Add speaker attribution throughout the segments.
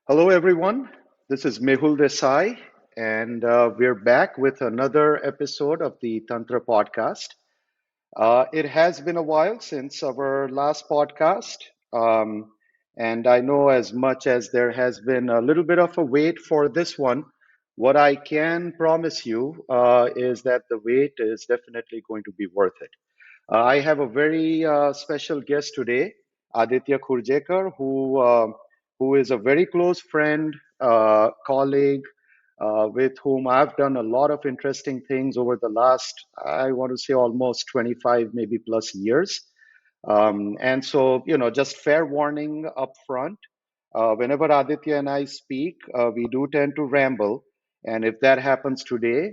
Speaker 1: Hello, everyone. This is Mehul Desai, and we're back with another episode of the Tantra podcast. It has been a while since our last podcast, and I know as much as there has been a little bit of a wait for this one, what I can promise you is that the wait is definitely going to be worth it. I have a very special guest today, Aditya Khurjekar, who is a very close friend, colleague, with whom I've done a lot of interesting things over the last, I want to say, almost 25, maybe plus years. And so, just fair warning up front. Whenever Aditya and I speak, we do tend to ramble. And if that happens today,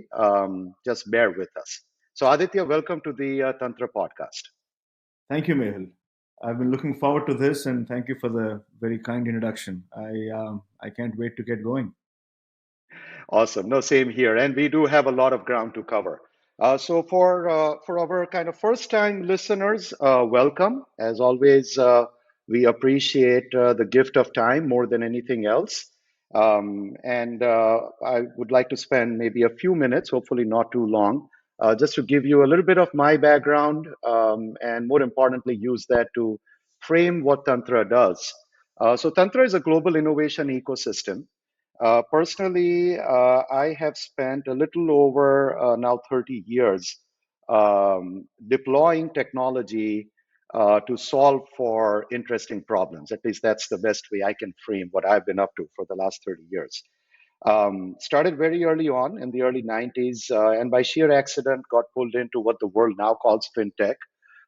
Speaker 1: just bear with us. So, Aditya, welcome to the Tantra podcast.
Speaker 2: Thank you, Mehul. I've been looking forward to this, and thank you for the very kind introduction. I can't wait to get going.
Speaker 1: Awesome. No, same here. And we do have a lot of ground to cover. So for our kind of first time listeners, welcome. As always, we appreciate the gift of time more than anything else. And I would like to spend maybe a few minutes, hopefully not too long, just to give you a little bit of my background, and more importantly, use that to frame what Tantra does. So Tantra is a global innovation ecosystem. Personally, I have spent a little over now 30 years deploying technology to solve for interesting problems. At least that's the best way I can frame what I've been up to for the last 30 years. Started very early on in the early 90s, and by sheer accident got pulled into what the world now calls fintech.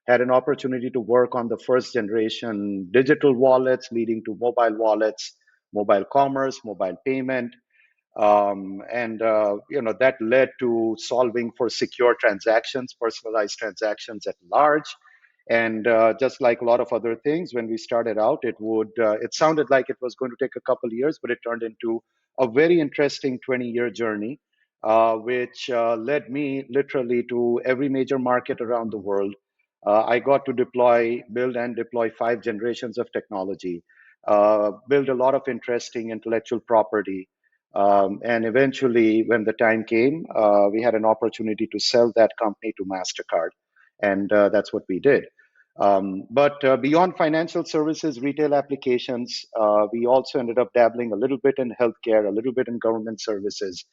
Speaker 1: Had an opportunity to work on the first generation digital wallets, leading to mobile wallets, mobile commerce, mobile payment, and that led to solving for secure transactions, personalized transactions at large. And just like a lot of other things, when we started out, it sounded like it was going to take a couple of years, but it turned into a very interesting 20-year journey, which led me literally to every major market around the world. I got to build and deploy five generations of technology, build a lot of interesting intellectual property. And eventually, when the time came, we had an opportunity to sell that company to MasterCard. And that's what we did. But beyond financial services, retail applications, we also ended up dabbling a little bit in healthcare, a little bit in government services.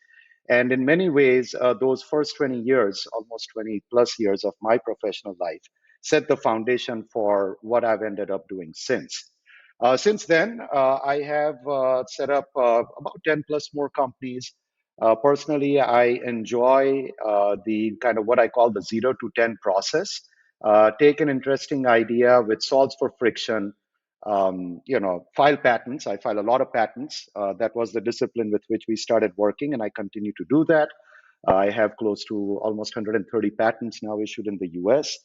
Speaker 1: And in many ways, those first 20 years, almost 20 plus years of my professional life, set the foundation for what I've ended up doing since. Since then, I have set up about 10 plus more companies. Personally, I enjoy the kind of what I call the 0 to 10 process. Take an interesting idea which solves for friction, file patents. I file a lot of patents. That was the discipline with which we started working, and I continue to do that. I have close to almost 130 patents now issued in the US.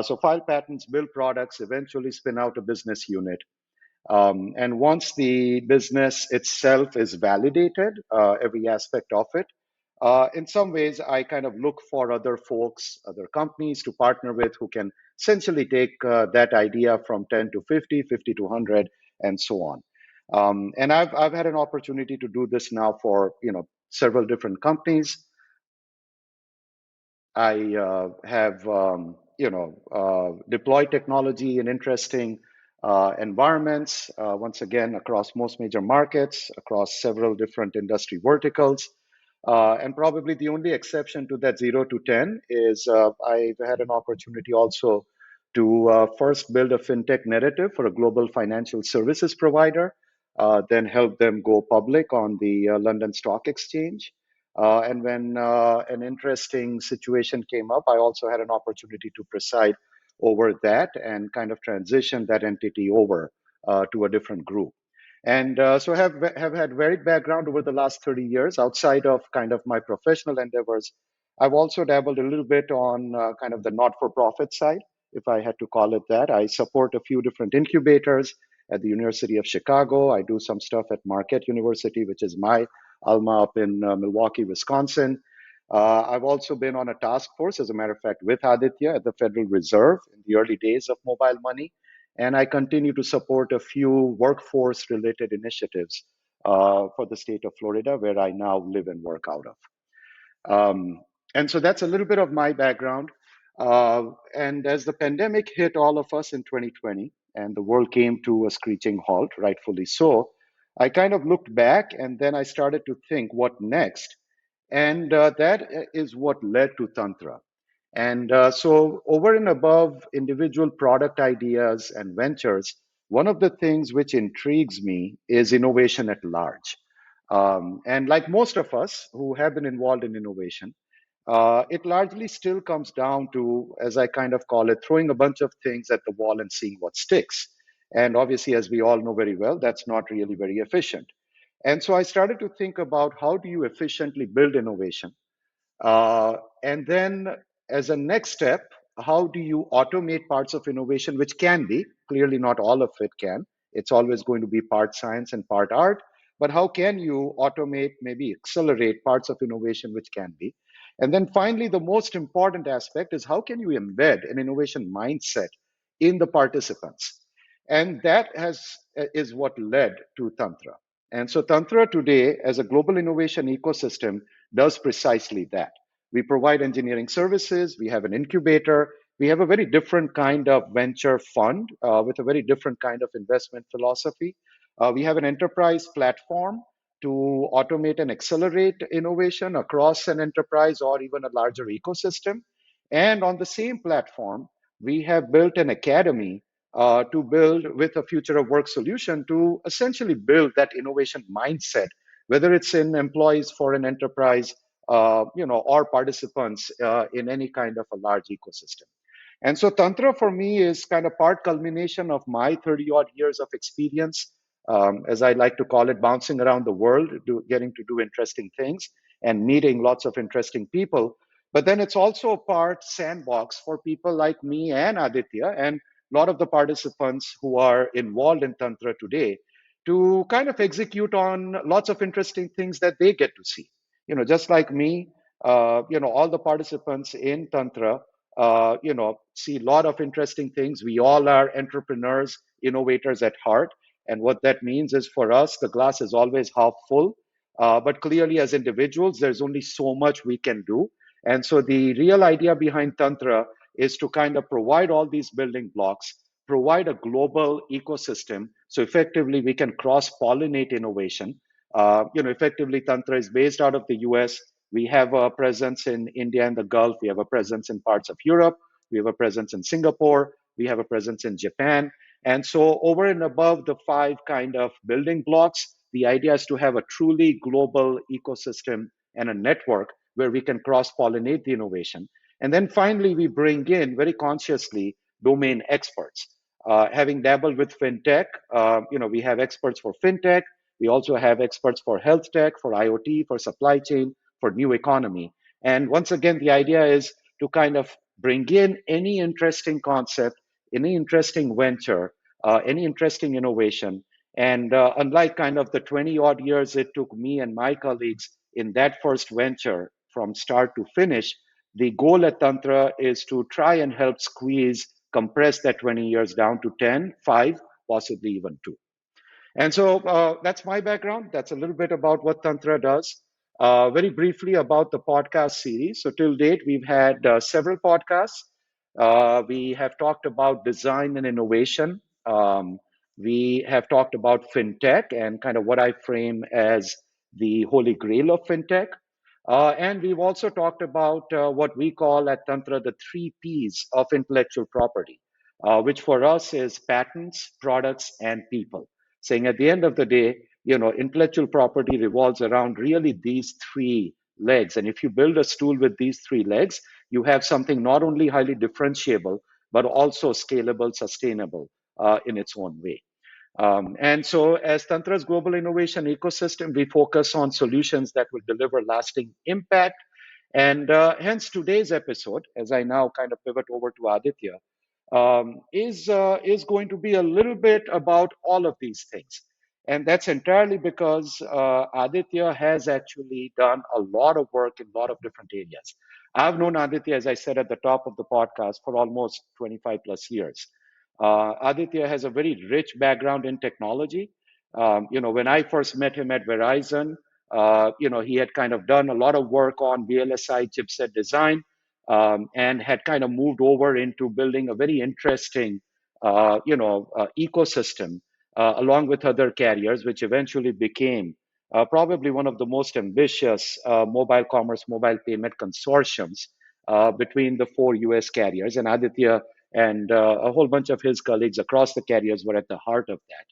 Speaker 1: So file patents, build products, eventually spin out a business unit. And once the business itself is validated, every aspect of it, in some ways, I kind of look for other folks, other companies to partner with who can essentially take that idea from 10 to 50, 50 to 100, and so on. And I've had an opportunity to do this now for several different companies. I have deployed technology in interesting environments, once again, across most major markets, across several different industry verticals. And probably the only exception to that 0 to 10 is I've had an opportunity also to first build a fintech narrative for a global financial services provider, then help them go public on the London Stock Exchange. And when an interesting situation came up, I also had an opportunity to preside over that and kind of transition that entity over to a different group. And so have had varied background over the last 30 years outside of kind of my professional endeavors. I've also dabbled a little bit on kind of the not-for-profit side, if I had to call it that. I support a few different incubators at the University of Chicago. I do some stuff at Marquette University, which is my alma up in Milwaukee, Wisconsin. I've also been on a task force, as a matter of fact, with Aditya at the Federal Reserve in the early days of mobile money. And I continue to support a few workforce related initiatives for the state of Florida, where I now live and work out of. Um, and so that's a little bit of my background. And as the pandemic hit all of us in 2020 and the world came to a screeching halt, rightfully so, I kind of looked back and then I started to think what next. And that is what led to Tantra. And so, over and above individual product ideas and ventures, one of the things which intrigues me is innovation at large. And like most of us who have been involved in innovation, it largely still comes down to, as I kind of call it, throwing a bunch of things at the wall and seeing what sticks. And obviously, as we all know very well, that's not really very efficient. And so I started to think about how do you efficiently build innovation and then, as a next step, how do you automate parts of innovation, which can be, clearly not all of it can. It's always going to be part science and part art. But how can you automate, maybe accelerate parts of innovation, which can be? And then finally, the most important aspect is how can you embed an innovation mindset in the participants? And that is what led to Tantra. And so Tantra today, as a global innovation ecosystem, does precisely that. We provide engineering services, we have an incubator, we have a very different kind of venture fund with a very different kind of investment philosophy. We have an enterprise platform to automate and accelerate innovation across an enterprise or even a larger ecosystem. And on the same platform, we have built an academy to build with a future of work solution to essentially build that innovation mindset, whether it's in employees for an enterprise, or participants in any kind of a large ecosystem. And so Tantra for me is kind of part culmination of my 30 odd years of experience, as I like to call it, bouncing around the world, getting to do interesting things and meeting lots of interesting people. But then it's also a part sandbox for people like me and Aditya and a lot of the participants who are involved in Tantra today to kind of execute on lots of interesting things that they get to see. Just like me, all the participants in Tantra see a lot of interesting things. We all are entrepreneurs, innovators at heart. And what that means is for us, the glass is always half full. But clearly, as individuals, there's only so much we can do. And so the real idea behind Tantra is to kind of provide all these building blocks, provide a global ecosystem. So effectively, we can cross pollinate innovation. Effectively, Tantra is based out of the US. We have a presence in India and the Gulf. We have a presence in parts of Europe. We have a presence in Singapore. We have a presence in Japan. And so, over and above the five kind of building blocks, the idea is to have a truly global ecosystem and a network where we can cross pollinate the innovation. And then finally, we bring in very consciously domain experts. Having dabbled with fintech, we have experts for fintech. We also have experts for health tech, for IoT, for supply chain, for new economy. And once again, the idea is to kind of bring in any interesting concept, any interesting venture, any interesting innovation. And unlike kind of the 20 odd years it took me and my colleagues in that first venture from start to finish, the goal at Tantra is to try and help squeeze, compress that 20 years down to 10, 5, possibly even 2. And so that's my background. That's a little bit about what Tantra does. Very briefly about the podcast series. So, till date, we've had several podcasts. We have talked about design and innovation. We have talked about fintech and kind of what I frame as the holy grail of fintech. And we've also talked about what we call at Tantra the three P's of intellectual property, which for us is patents, products, and people. Saying at the end of the day, intellectual property revolves around really these three legs. And if you build a stool with these three legs, you have something not only highly differentiable, but also scalable, sustainable in its own way. And so, as Tantra's global innovation ecosystem, we focus on solutions that will deliver lasting impact. And hence, today's episode, as I now kind of pivot over to Aditya, is going to be a little bit about all of these things. And that's entirely because Aditya has actually done a lot of work in a lot of different areas. I've known Aditya, as I said at the top of the podcast, for almost 25 plus years. Aditya has a very rich background in technology. When I first met him at Verizon, he had kind of done a lot of work on VLSI chipset design, and had kind of moved over into building a very interesting, ecosystem along with other carriers, which eventually became probably one of the most ambitious mobile commerce, mobile payment consortiums between the four US carriers. And Aditya and a whole bunch of his colleagues across the carriers were at the heart of that.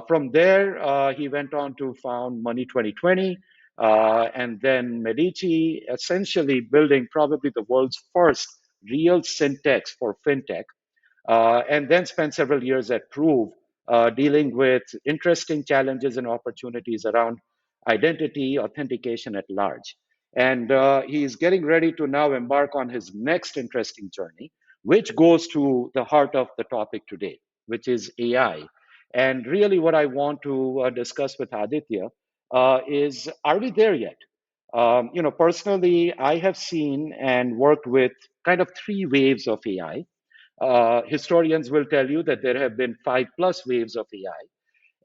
Speaker 1: From there, he went on to found Money 2020, and then Medici, essentially building probably the world's first real syntax for fintech, and then spent several years at Prove, dealing with interesting challenges and opportunities around identity authentication at large. And he's getting ready to now embark on his next interesting journey, which goes to the heart of the topic today, which is AI. And really, what I want to discuss with Aditya is, are we there yet? Personally, I have seen and worked with kind of three waves of AI. Historians will tell you that there have been five plus waves of AI.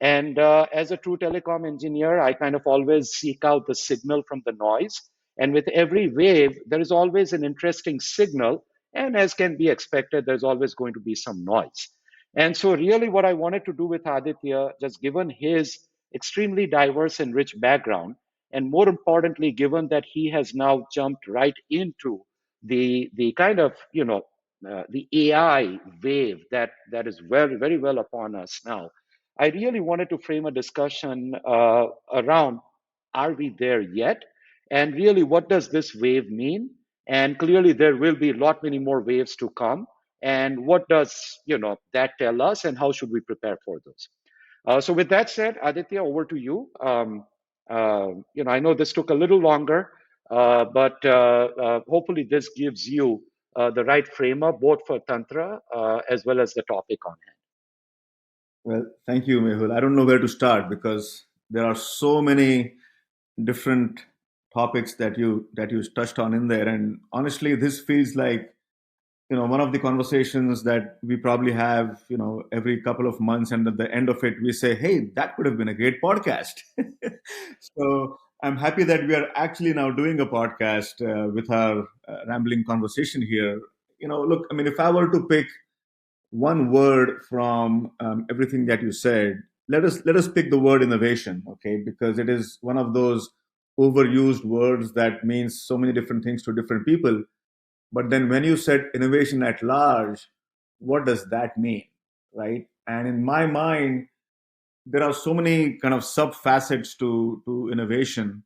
Speaker 1: And as a true telecom engineer, I kind of always seek out the signal from the noise. And with every wave, there is always an interesting signal. And as can be expected, there's always going to be some noise. And so, really, what I wanted to do with Aditya, just given his extremely diverse and rich background, and more importantly, given that he has now jumped right into the kind of the AI wave that is very well upon us now. I really wanted to frame a discussion around, are we there yet? And really, what does this wave mean? And clearly, there will be a lot many more waves to come. And what does that tell us, and how should we prepare for those? So, with that said, Aditya, over to you. I know this took a little longer, but hopefully, this gives you the right framework both for Tantra as well as the topic on hand.
Speaker 2: Well, thank you, Mehul. I don't know where to start because there are so many different topics that you touched on in there, and honestly, this feels like one of the conversations that we probably have every couple of months, and at the end of it, we say, "Hey, that could have been a great podcast." So I'm happy that we are actually now doing a podcast with our rambling conversation here. Look, I mean, if I were to pick one word from everything that you said, let us pick the word innovation, okay? Because it is one of those overused words that means so many different things to different people. But then when you said innovation at large, what does that mean, right? And in my mind, there are so many kind of sub facets to innovation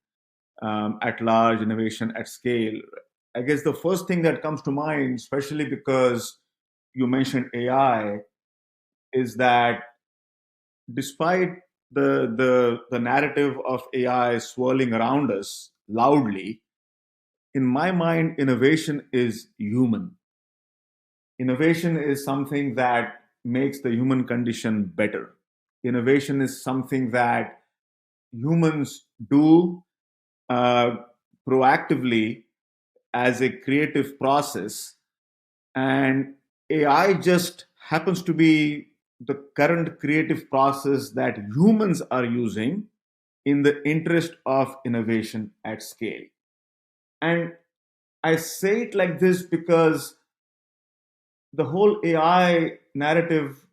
Speaker 2: at large, innovation at scale. I guess the first thing that comes to mind, especially because you mentioned AI, is that despite the narrative of AI swirling around us loudly, in my mind, innovation is human. Innovation is something that makes the human condition better. Innovation is something that humans do uh, proactively as a creative process, and AI just happens to be the current creative process that humans are using in the interest of innovation at scale. And I say it like this because the whole AI narrative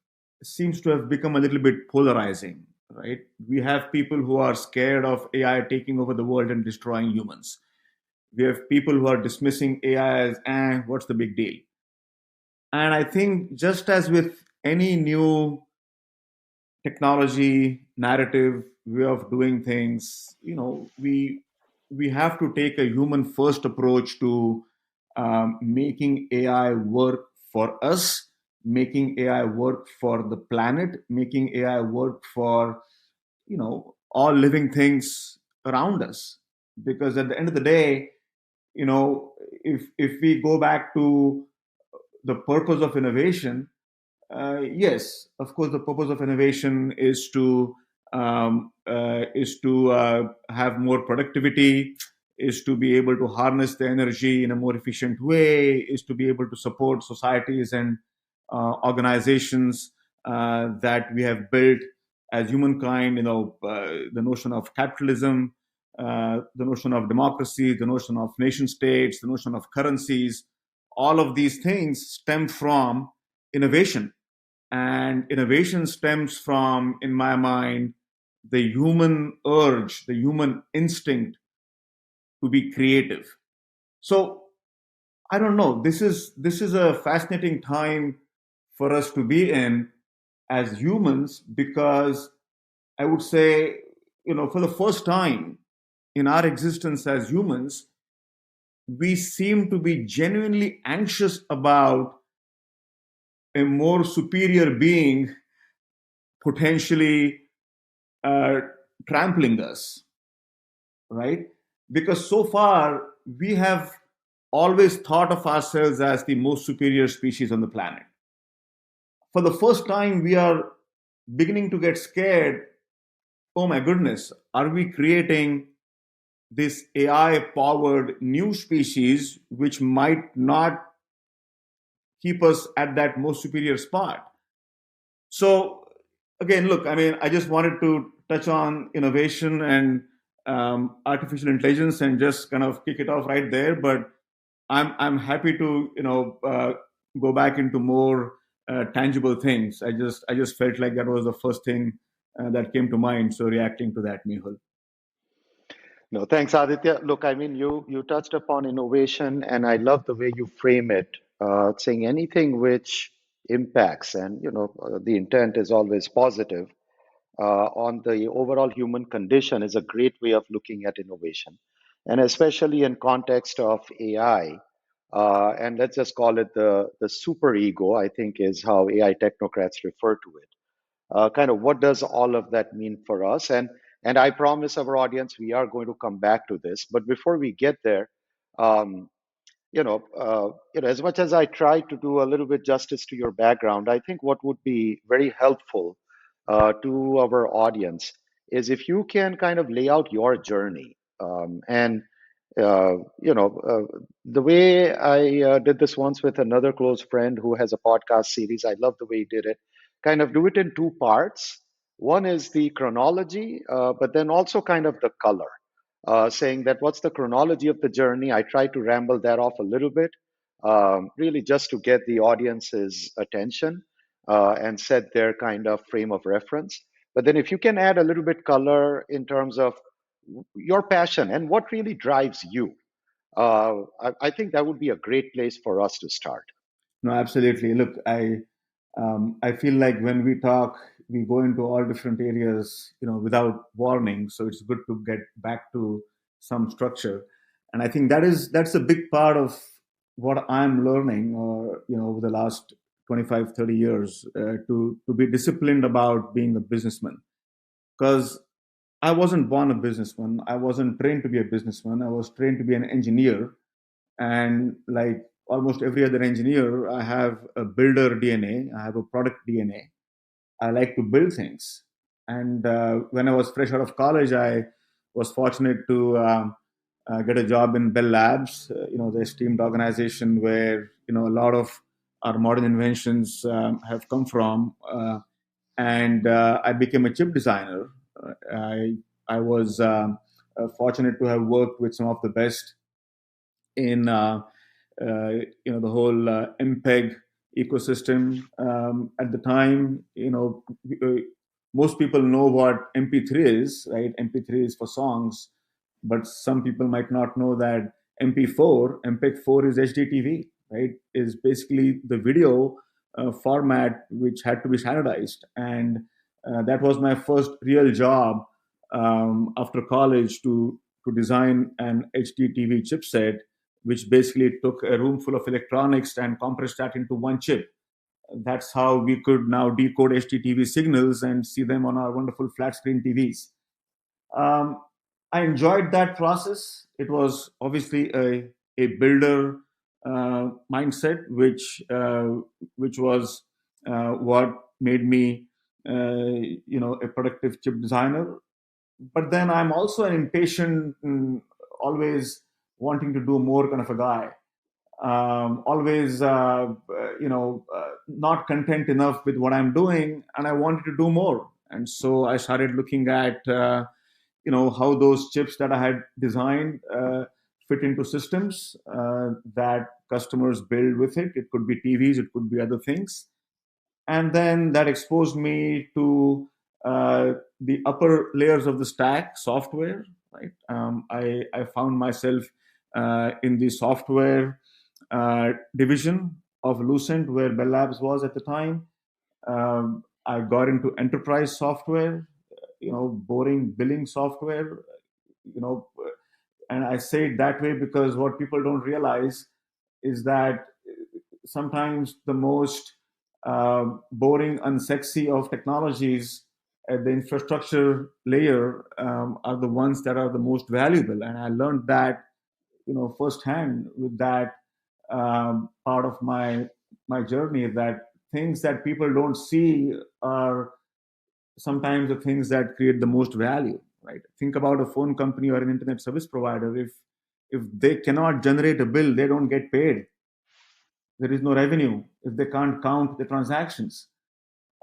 Speaker 2: seems to have become a little bit polarizing, right? We have people who are scared of AI taking over the world and destroying humans. We have people who are dismissing AI as, what's the big deal? And I think just as with any new technology, narrative, way of doing things, we have to take a human first approach to making AI work for us, making AI work for the planet, making AI work for all living things around us. Because at the end of the day, if we go back to the purpose of innovation, yes, of course, the purpose of innovation is to have more productivity, is to be able to harness the energy in a more efficient way, is to be able to support societies and organizations that we have built as humankind, the notion of capitalism, the notion of democracy, the notion of nation states, the notion of currencies, all of these things stem from innovation. And innovation stems from, in my mind, the human urge, the human instinct to be creative. So I don't know. This is a fascinating time for us to be in as humans, because I would say, for the first time in our existence as humans, we seem to be genuinely anxious about a more superior being potentially uh, trampling us, right? Because so far we have always thought of ourselves as the most superior species on the planet. For the first time, we are beginning to get scared. Oh my goodness, are we creating this AI powered new species which might not keep us at that most superior spot? So, again, look, I mean, I just wanted to touch on innovation and artificial intelligence and just kind of kick it off right there. But I'm happy to go back into more tangible things. I just felt like that was the first thing that came to mind. So reacting to that, Mehul.
Speaker 1: No, thanks, Aditya. Look, I mean, you touched upon innovation, and I love the way you frame it, saying anything which impacts, and the intent is always positive on the overall human condition is a great way of looking at innovation, and especially in context of AI. And let's just call it the super ego, I think, is how AI technocrats refer to it. Kind of what does all of that mean for us? And I promise our audience we are going to come back to this. But before we get there, um, as much as I try to do a little bit justice to your background, I think what would be very helpful to our audience is if you can kind of lay out your journey. And uh, you know, the way I did this once with another close friend who has a podcast series, I love the way he did it. Kind of do it in two parts. One is the chronology, but then also kind of the color, saying that what's the chronology of the journey. I try to ramble that off a little bit, really just to get the audience's attention and set their kind of frame of reference. But then if you can add a little bit color in terms of your passion and what really drives you. I think that would be a great place for us to start.
Speaker 2: No, absolutely. Look, I feel like when we talk, we go into all different areas, without warning. So it's good to get back to some structure, and I think that's a big part of what I'm learning, or over the last 25, 30 years, to be disciplined about being a businessman. Because I wasn't born a businessman. I wasn't trained to be a businessman. I was trained to be an engineer, and like almost every other engineer, I have a builder DNA. I have a product DNA. I like to build things. And when I was fresh out of college, I was fortunate to get a job in Bell Labs, the esteemed organization where a lot of our modern inventions have come from. And I became a chip designer. I was fortunate to have worked with some of the best in the whole MPEG ecosystem at the time. Most people know what MP3 is, right? MP3 is for songs, but some people might not know that MP4, MPEG-4 is HDTV, right? Is basically the video format which had to be standardized, and that was my first real job after college to design an HDTV chipset, which basically took a room full of electronics and compressed that into one chip. That's how we could now decode HDTV signals and see them on our wonderful flat screen TVs. Um, I enjoyed that process. It was obviously a builder mindset, which was what made me, a productive chip designer. But then I'm also an impatient, always wanting to do more kind of a guy. Always, not content enough with what I'm doing, and I wanted to do more. And so I started looking at how those chips that I had designed fit into systems that customers build with it. It could be TVs, it could be other things. And then that exposed me to the upper layers of the stack, software. Right, I found myself in the software division of Lucent, where Bell Labs was at the time. I got into enterprise software, boring billing software, you know, and I say it that way because what people don't realize is that sometimes the most boring, unsexy of technologies at the infrastructure layer are the ones that are the most valuable. And I learned that, firsthand with that part of my journey, that things that people don't see are sometimes the things that create the most value. Right? Think about a phone company or an internet service provider. If they cannot generate a bill, they don't get paid. There is no revenue if they can't count the transactions.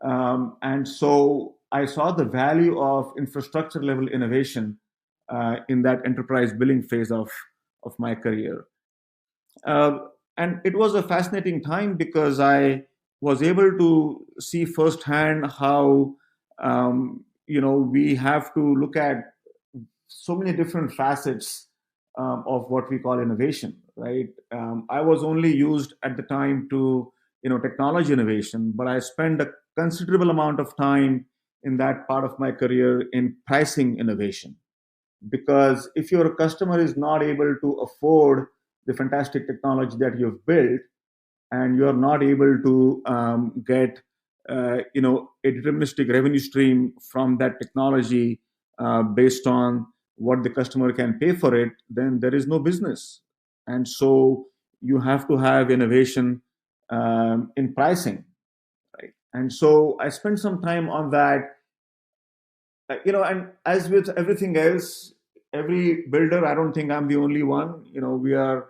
Speaker 2: And so I saw the value of infrastructure level innovation in that enterprise billing phase of my career. Uh, and it was a fascinating time because I was able to see firsthand how we have to look at so many different facets of what we call innovation. Right? I was only used at the time to technology innovation, but I spent a considerable amount of time in that part of my career in pricing innovation, because if your customer is not able to afford the fantastic technology that you've built, and you're not able to get a deterministic revenue stream from that technology based on what the customer can pay for it, then there is no business. And so you have to have innovation in pricing, right? And so I spent some time on that. And as with everything else, every builder, I don't think I'm the only one. We are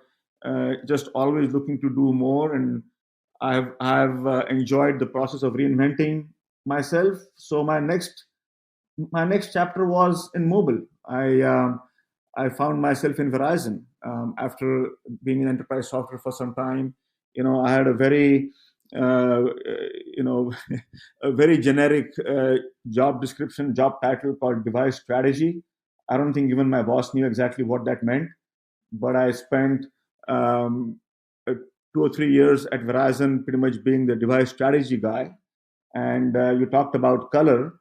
Speaker 2: just always looking to do more, and I've enjoyed the process of reinventing myself. So my next chapter was in mobile. I found myself in Verizon after being in enterprise software for some time. I had a very you know a very generic job description, job title called device strategy. I don't think even my boss knew exactly what that meant, but I spent um, 2 or 3 years at Verizon pretty much being the device strategy guy. And you talked about color,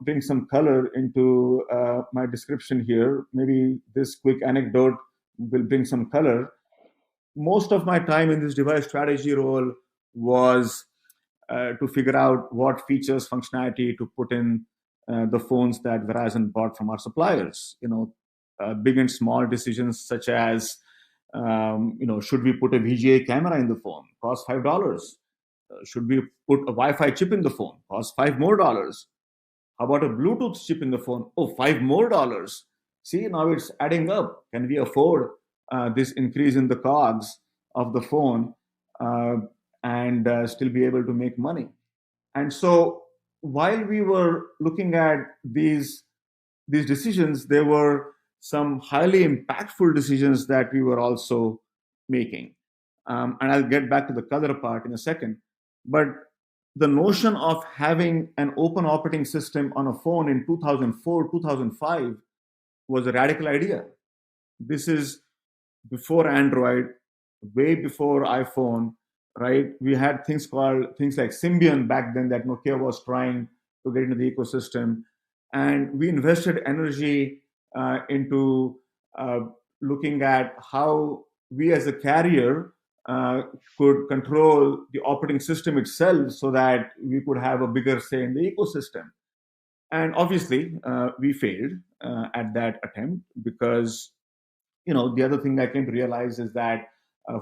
Speaker 2: bring some color into my description here. Maybe this quick anecdote will bring some color. Most of my time in this device strategy role was to figure out what features, functionality to put in the phones that Verizon bought from our suppliers. Big and small decisions such as, should we put a VGA camera in the phone? Cost $5. Should we put a Wi-Fi chip in the phone? Cost $5 more. How about a Bluetooth chip in the phone? Oh, $5 more. See, now it's adding up. Can we afford this increase in the cogs of the phone uh, and still be able to make money? And so, while we were looking at these decisions, there were some highly impactful decisions that we were also making. And I'll get back to the color part in a second. But the notion of having an open operating system on a phone in 2004, 2005 was a radical idea. This is before Android, way before iPhone, right? We had things like Symbian back then that Nokia was trying to get into the ecosystem, and we invested energy into uh, looking at how we as a carrier uh, could control the operating system itself so that we could have a bigger say in the ecosystem. And obviously, we failed at that attempt because the other thing I came to realize is that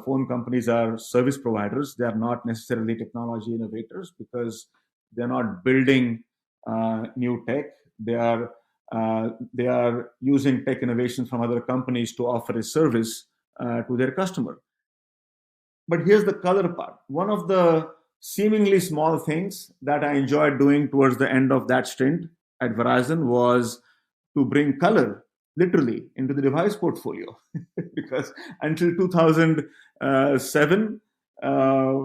Speaker 2: phone companies are service providers. They are not necessarily technology innovators because they're not building new tech. They are using tech innovations from other companies to offer a service to their customer. But here's the color part. One of the seemingly small things that I enjoyed doing towards the end of that stint at Verizon was to bring color literally into the device portfolio. Because until 2007, uh,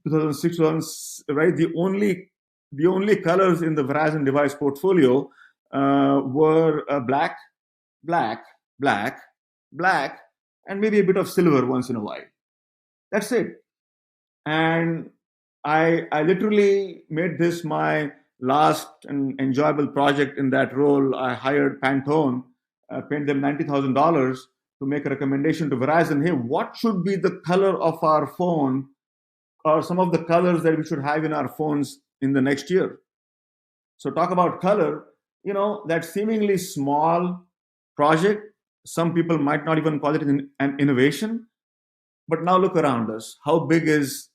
Speaker 2: 2006, right, the only colors in the Verizon device portfolio were black, black, black, black, and maybe a bit of silver once in a while. That's it. And I literally made this my last and enjoyable project in that role. I hired Pantone, paid them $90,000 to make a recommendation to Verizon. Hey, what should be the color of our phone, or some of the colors that we should have in our phones in the next year? So talk about color. That seemingly small project. Some people might not even call it an innovation, but now look around us. How big is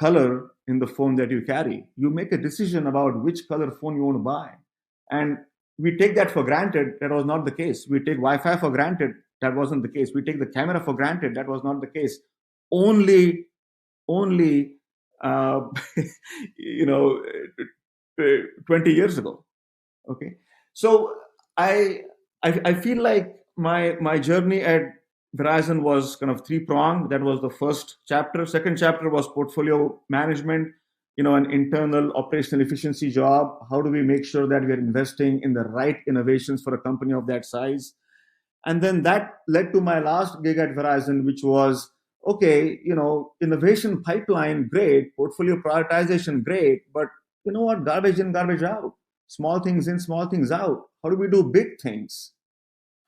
Speaker 2: color in the phone that you carry? You make a decision about which color phone you want to buy. And we take that for granted. That was not the case. We take Wi-Fi for granted. That wasn't the case. We take the camera for granted. That was not the case. Only uh, you know 20 years ago. Okay. So I, I feel like my journey at Verizon was kind of three pronged. That was the first chapter. Second chapter was portfolio management, an internal operational efficiency job. How do we make sure that we are investing in the right innovations for a company of that size? And then that led to my last gig at Verizon, which was okay, innovation pipeline, great, portfolio prioritization, great, but you know what, garbage in, garbage out, small things in, small things out. How do we do big things?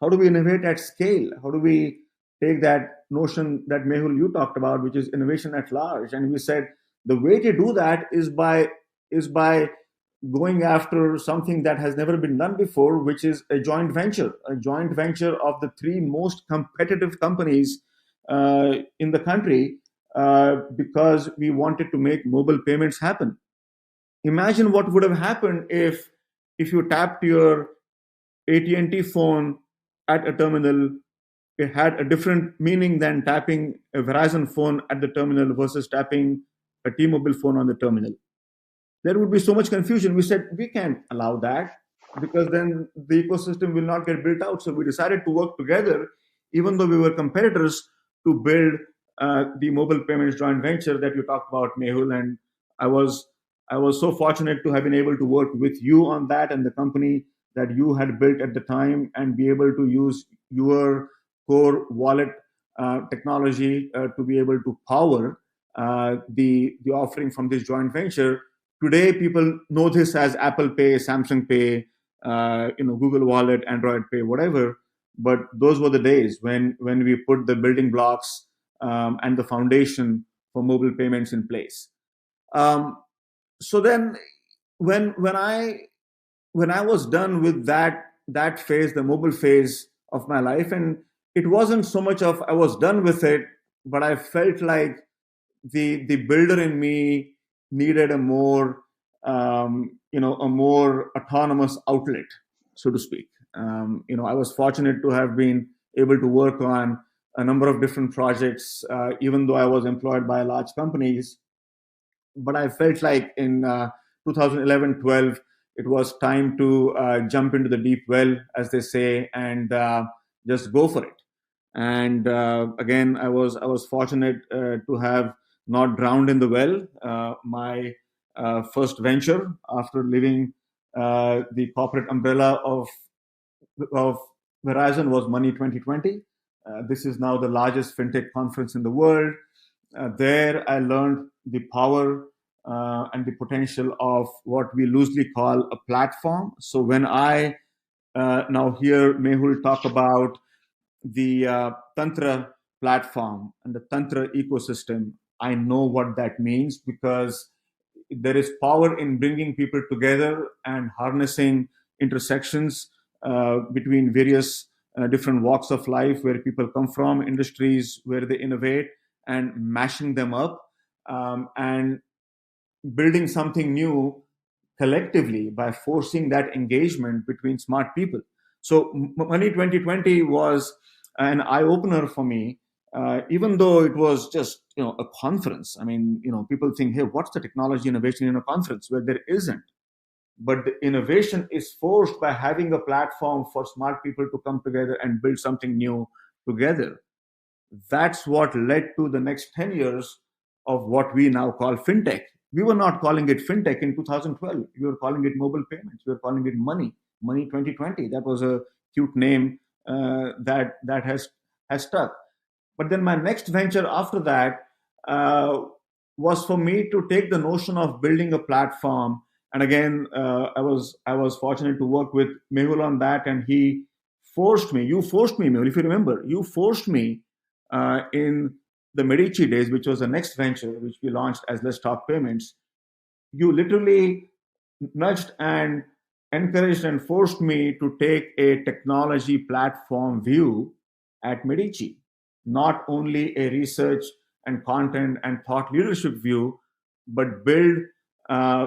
Speaker 2: How do we innovate at scale? How do we take that notion that Mehul you talked about, which is innovation at large? And we said the way to do that is by going after something that has never been done before, which is a joint venture of the three most competitive companies in the country, because we wanted to make mobile payments happen. Imagine what would have happened if you tapped your AT&T phone at a terminal. It had a different meaning than tapping a Verizon phone at the terminal versus tapping a T-Mobile phone on the terminal. There would be so much confusion. We said we can't allow that, because then the ecosystem will not get built out. So we decided to work together, even though we were competitors, to build the mobile payments joint venture that you talked about, Mehul. And I was I was so fortunate to have been able to work with you on that and the company that you had built at the time, and be able to use your core wallet technology to be able to power the offering from this joint venture. Today, people know this as Apple Pay, Samsung Pay, Google Wallet, Android Pay, whatever. But those were the days when we put the building blocks and the foundation for mobile payments in place. Um, so then, when I was done with that phase, the mobile phase of my life, and it wasn't so much of I was done with it, but I felt like the builder in me needed a more autonomous outlet, so to speak. I was fortunate to have been able to work on a number of different projects, even though I was employed by large companies. But I felt like in 2011-12, it was time to jump into the deep well, as they say, and just go for it. And again, I was fortunate to have not drowned in the well. My first venture after leaving the corporate umbrella of Verizon was Money 2020. This is now the largest fintech conference in the world. There, I learned the power and the potential of what we loosely call a platform. So when I now hear Mehul talk about the Tntra platform and the Tntra ecosystem, I know what that means, because there is power in bringing people together and harnessing intersections between various different walks of life, where people come from, industries where they innovate, and mashing them up, and building something new collectively by forcing that engagement between smart people. So Money 2020 was an eye opener for me, even though it was just a conference. I mean, people think, hey, what's the technology innovation in a conference? Where there isn't. But the innovation is forced by having a platform for smart people to come together and build something new together. That's what led to the next 10 years of what we now call fintech. We were not calling it fintech in 2012. We were calling it mobile payments. We were calling it money 2020. That was a cute name that has stuck. But then my next venture after that uh, was for me to take the notion of building a platform. And again, I was fortunate to work with Mehul on that, and he forced me. You forced me, Mehul. If you remember, you forced me in the Medici days, which was the next venture, which we launched as Let's Talk Payments. You literally nudged and encouraged and forced me to take a technology platform view at Medici, not only a research and content and thought leadership view, but build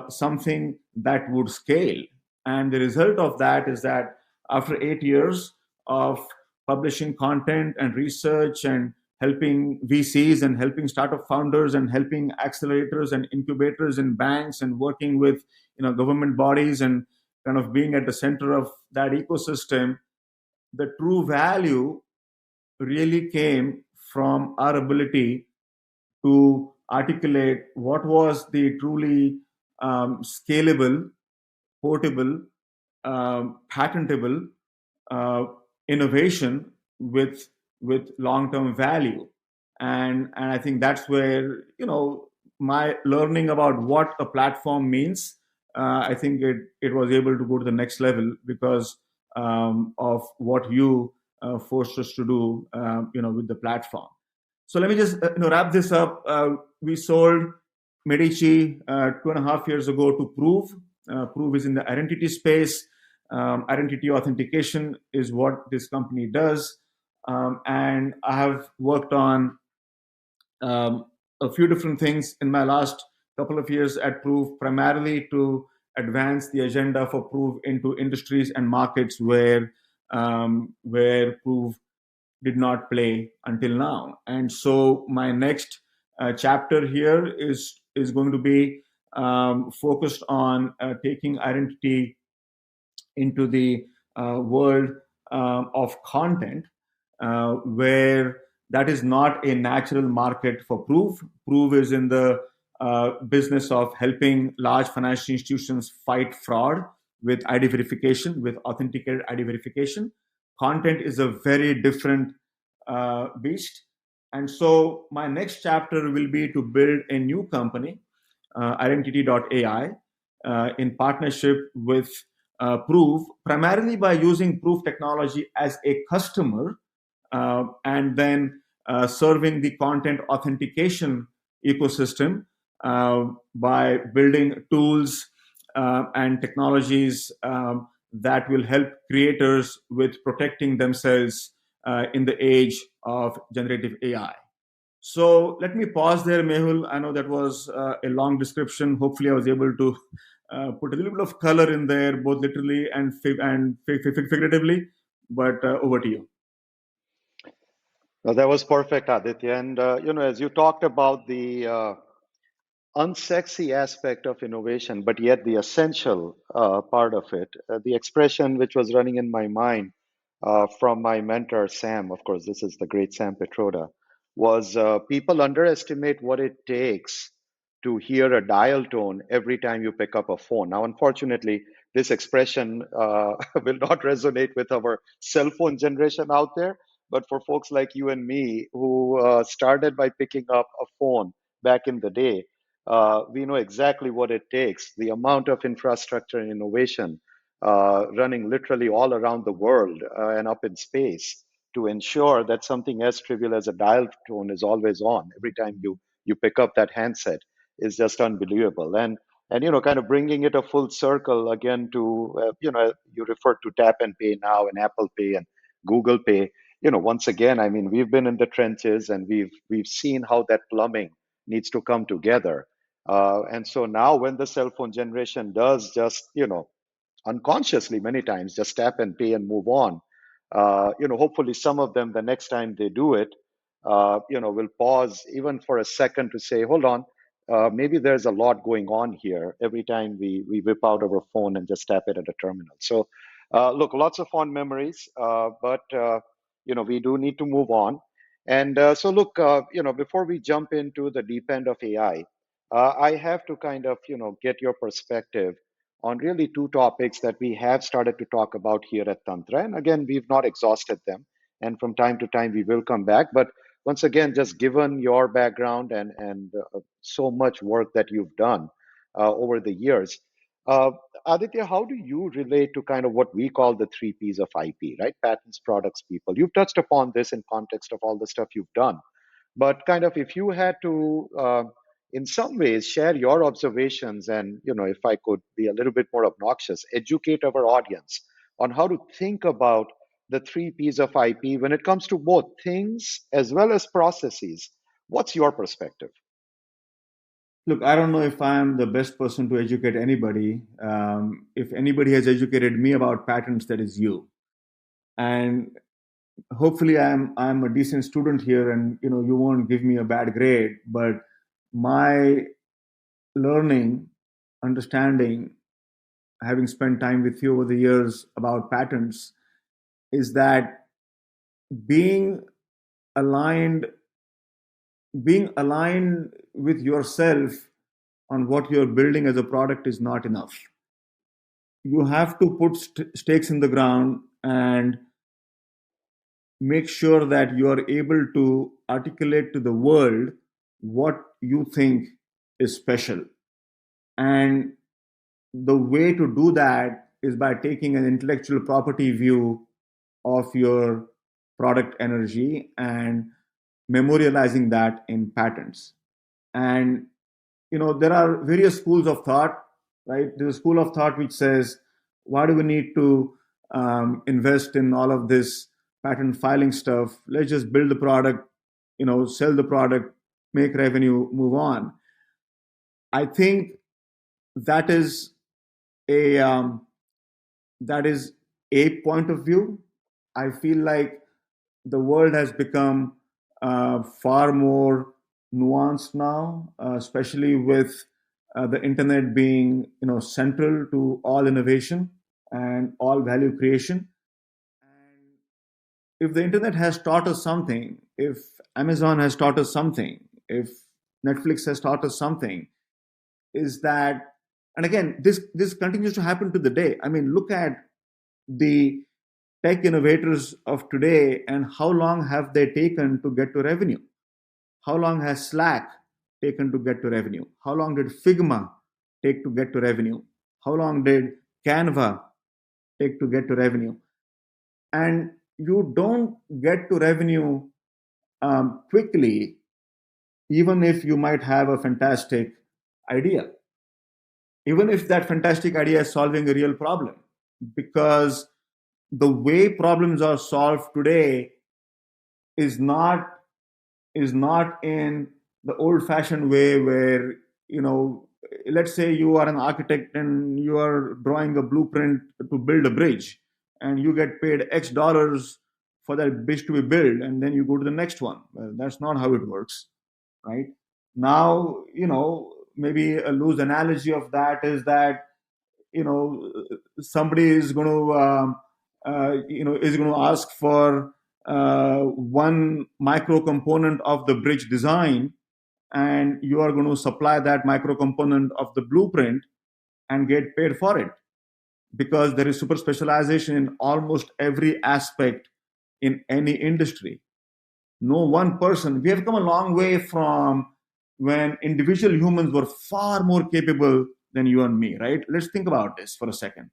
Speaker 2: something that would scale. And the result of that is that after 8 years of publishing content and research and helping VCs and helping startup founders and helping accelerators and incubators and banks and working with government bodies and kind of being at the center of that ecosystem, the true value really came from our ability to articulate what was the truly scalable, portable, patentable uh, innovation with long term value, and I think that's where my learning about what a platform means. I think it was able to go to the next level because of what you forced us to do, with the platform. So let me just wrap this up. We sold Medici 2.5 years ago to Prove. Prove is in the identity space. Identity authentication is what this company does. And I have worked on um, a few different things in my last couple of years at Prove, primarily to advance the agenda for Prove into industries and markets where Prove did not play until now. And so my next chapter here is going to be focused on taking identity into the world of content, where that is not a natural market for Proof. Proof is in the business of helping large financial institutions fight fraud with ID verification, with authenticated ID verification. Content is a very different beast. And so my next chapter will be to build a new company, identity.ai, in partnership with Proof, primarily by using Proof technology as a customer, and then serving the content authentication ecosystem by building tools and technologies that will help creators with protecting themselves in the age of generative AI. So let me pause there, Mehul. I know that was a long description. Hopefully, I was able to put a little bit of color in there, both literally and figuratively. But over to you.
Speaker 1: Well, that was perfect, Aditya. And as you talked about the unsexy aspect of innovation, but yet the essential part of it. The expression which was running in my mind from my mentor, Sam, of course, this is the great Sam Petroda, was people underestimate what it takes to hear a dial tone every time you pick up a phone. Now, unfortunately, this expression will not resonate with our cell phone generation out there. But for folks like you and me who started by picking up a phone back in the day, we know exactly what it takes, the amount of infrastructure and innovation running literally all around the world and up in space to ensure that something as trivial as a dial tone is always on every time you pick up that handset is just unbelievable. And kind of bringing it a full circle again to you referred to tap and pay now and Apple Pay and Google Pay. Once again, I mean, we've been in the trenches and we've seen how that plumbing needs to come together. And so now, when the cell phone generation does just, unconsciously many times just tap and pay and move on, hopefully some of them, the next time they do it, will pause even for a second to say, hold on, maybe there's a lot going on here every time we whip out our phone and just tap it at a terminal. So, look, lots of fond memories, but we do need to move on. And so, look, before we jump into the deep end of AI, I have to kind of, get your perspective on really two topics that we have started to talk about here at Tantra. And again, we've not exhausted them. And from time to time, we will come back. But once again, just given your background and so much work that you've done over the years, uh, Aditya, how do you relate to kind of what we call the three P's of IP, right? Patents, products, people. You've touched upon this in context of all the stuff you've done. But kind of if you had to, in some ways, share your observations and, if I could be a little bit more obnoxious, educate our audience on how to think about the three P's of IP when it comes to both things as well as processes. What's your perspective?
Speaker 2: Look, I don't know if I am the best person to educate anybody. If anybody has educated me about patents, that is you. And hopefully, I'm a decent student here, and you won't give me a bad grade. But my learning, understanding, having spent time with you over the years about patents, is that being aligned, being aligned with yourself on what you're building as a product is not enough. You have to put stakes in the ground and make sure that you are able to articulate to the world what you think is special. And the way to do that is by taking an intellectual property view of your product energy and memorializing that in patents. And there are various schools of thought, right? There's a school of thought which says, why do we need to invest in all of this patent filing stuff? Let's just build the product, sell the product, make revenue, move on. I think that is a that is a point of view. I feel like the world has become far more nuanced now, especially with the internet being central to all innovation and all value creation. And if the internet has taught us something, if Amazon has taught us something, if Netflix has taught us something, is that, and again, this continues to happen to the day. I mean, look at the tech innovators of today and how long have they taken to get to revenue? How long has Slack taken to get to revenue? How long did Figma take to get to revenue? How long did Canva take to get to revenue? And you don't get to revenue quickly, even if you might have a fantastic idea, even if that fantastic idea is solving a real problem, because the way problems are solved today is not is not in the old fashioned way where, let's say you are an architect and you are drawing a blueprint to build a bridge, and you get paid X dollars for that bridge to be built, and then you go to the next one. Well, that's not how it works, right? Now, maybe a loose analogy of that is that, somebody is going to is going to ask for one micro component of the bridge design, and you are going to supply that micro component of the blueprint and get paid for it, because there is super specialization in almost every aspect in any industry. No one person, we have come a long way from when individual humans were far more capable than you and me, right? Let's think about this for a second.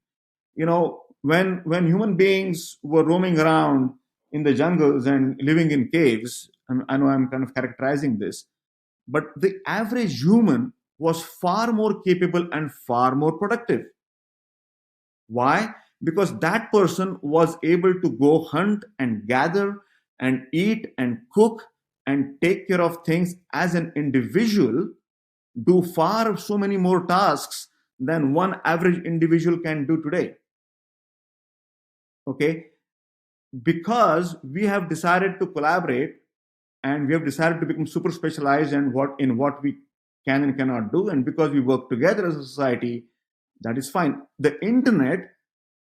Speaker 2: When human beings were roaming around in the jungles and living in caves, I know I'm kind of characterizing this, but the average human was far more capable and far more productive. Why? Because that person was able to go hunt and gather and eat and cook and take care of things as an individual, do far so many more tasks than one average individual can do today. Okay? Because we have decided to collaborate and we have decided to become super specialized and what we can and cannot do. And because we work together as a society, that is fine. The internet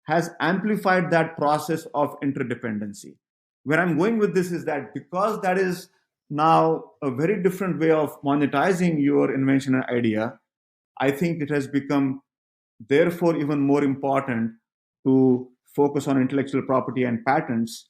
Speaker 2: has amplified that process of interdependency. Where I'm going with this is that because that is now a very different way of monetizing your invention and idea, I think it has become therefore even more important to focus on intellectual property and patents,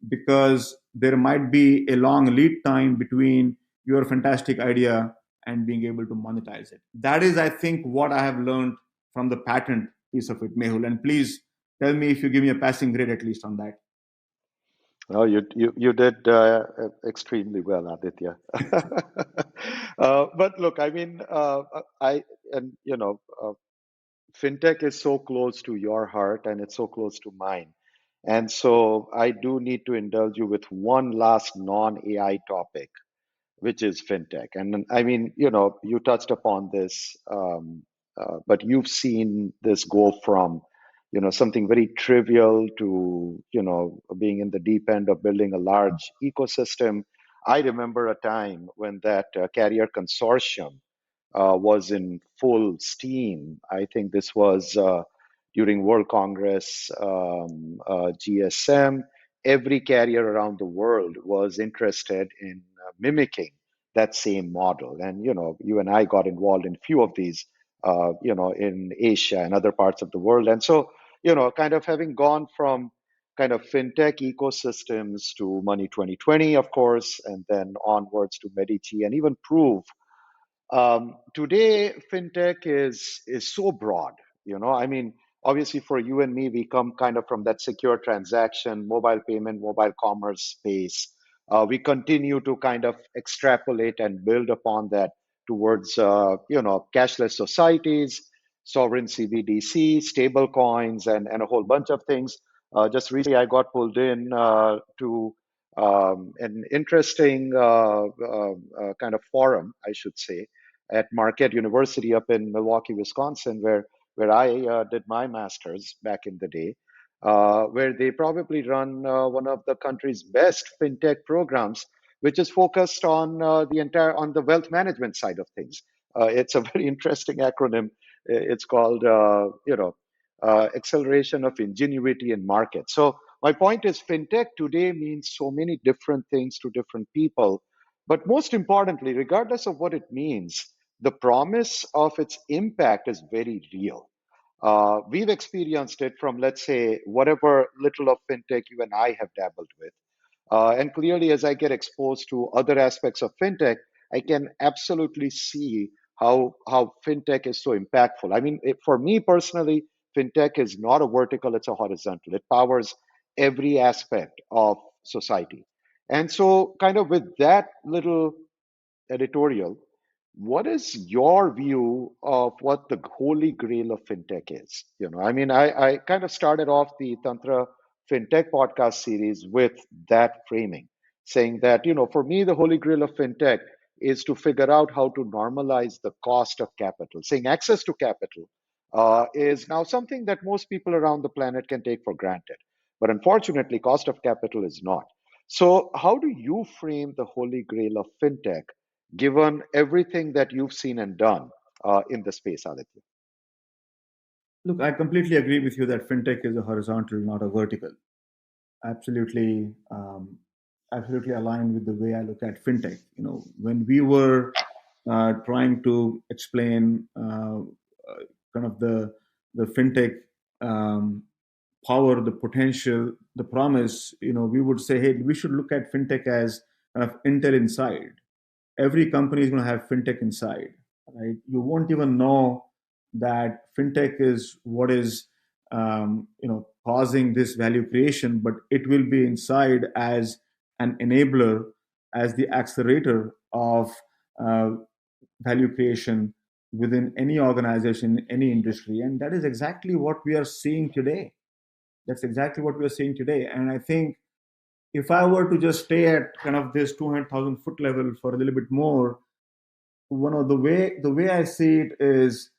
Speaker 2: because there might be a long lead time between your fantastic idea and being able to monetize it. That is, I think, what I have learned from the patent piece of it, Mehul. And please tell me if you give me a passing grade at least on that.
Speaker 1: Oh, you did extremely well, Aditya. But look, I mean, I and fintech is so close to your heart and it's so close to mine, and so I do need to indulge you with one last non-AI topic, which is fintech. And I mean, you touched upon this, but you've seen this go from, something very trivial to, being in the deep end of building a large ecosystem. I remember a time when that carrier consortium was in full steam. I think this was during World Congress, GSM. Every carrier around the world was interested in mimicking that same model. And you and I got involved in a few of these, in Asia and other parts of the world. And so, kind of having gone from kind of fintech ecosystems to Money 2020, of course, and then onwards to Medici and even Prove. Today, fintech is so broad. I mean, obviously for you and me, we come kind of from that secure transaction, mobile payment, mobile commerce space. We continue to kind of extrapolate and build upon that towards cashless societies, sovereign CBDC, stable coins, and a whole bunch of things. Just recently, I got pulled in to an interesting kind of forum, I should say, at Marquette University up in Milwaukee, Wisconsin, where I did my master's back in the day, where they probably run one of the country's best fintech programs, which is focused on on the wealth management side of things. It's a very interesting acronym. It's called acceleration of ingenuity in markets. So my point is, fintech today means so many different things to different people. But most importantly, regardless of what it means, the promise of its impact is very real. We've experienced it from, let's say, whatever little of fintech you and I have dabbled with. And clearly, as I get exposed to other aspects of fintech, I can absolutely see how fintech is so impactful. I mean, for me personally, fintech is not a vertical, it's a horizontal. It powers every aspect of society. And so, kind of with that little editorial, what is your view of what the holy grail of fintech is? I mean, I kind of started off the Tantra Fintech podcast series with that framing, saying that, for me, the holy grail of fintech is to figure out how to normalize the cost of capital, saying access to capital is now something that most people around the planet can take for granted. But unfortunately, cost of capital is not. So, how do you frame the holy grail of fintech given everything that you've seen and done in the space, Aditya?
Speaker 2: Look, I completely agree with you that fintech is a horizontal, not a vertical. Absolutely, absolutely aligned with the way I look at fintech. When we were trying to explain kind of the fintech um, power, the potential, the promise, we would say, hey, we should look at fintech as kind of Intel inside. Every company is going to have fintech inside, right? You won't even know that fintech is what is causing this value creation, but it will be inside as an enabler, as the accelerator of uh, value creation within any organization, any industry. And that is exactly what we are seeing today. That's exactly what we are seeing today. And I think if I were to just stay at kind of this 200,000 foot level for a little bit more, one of the way I see it is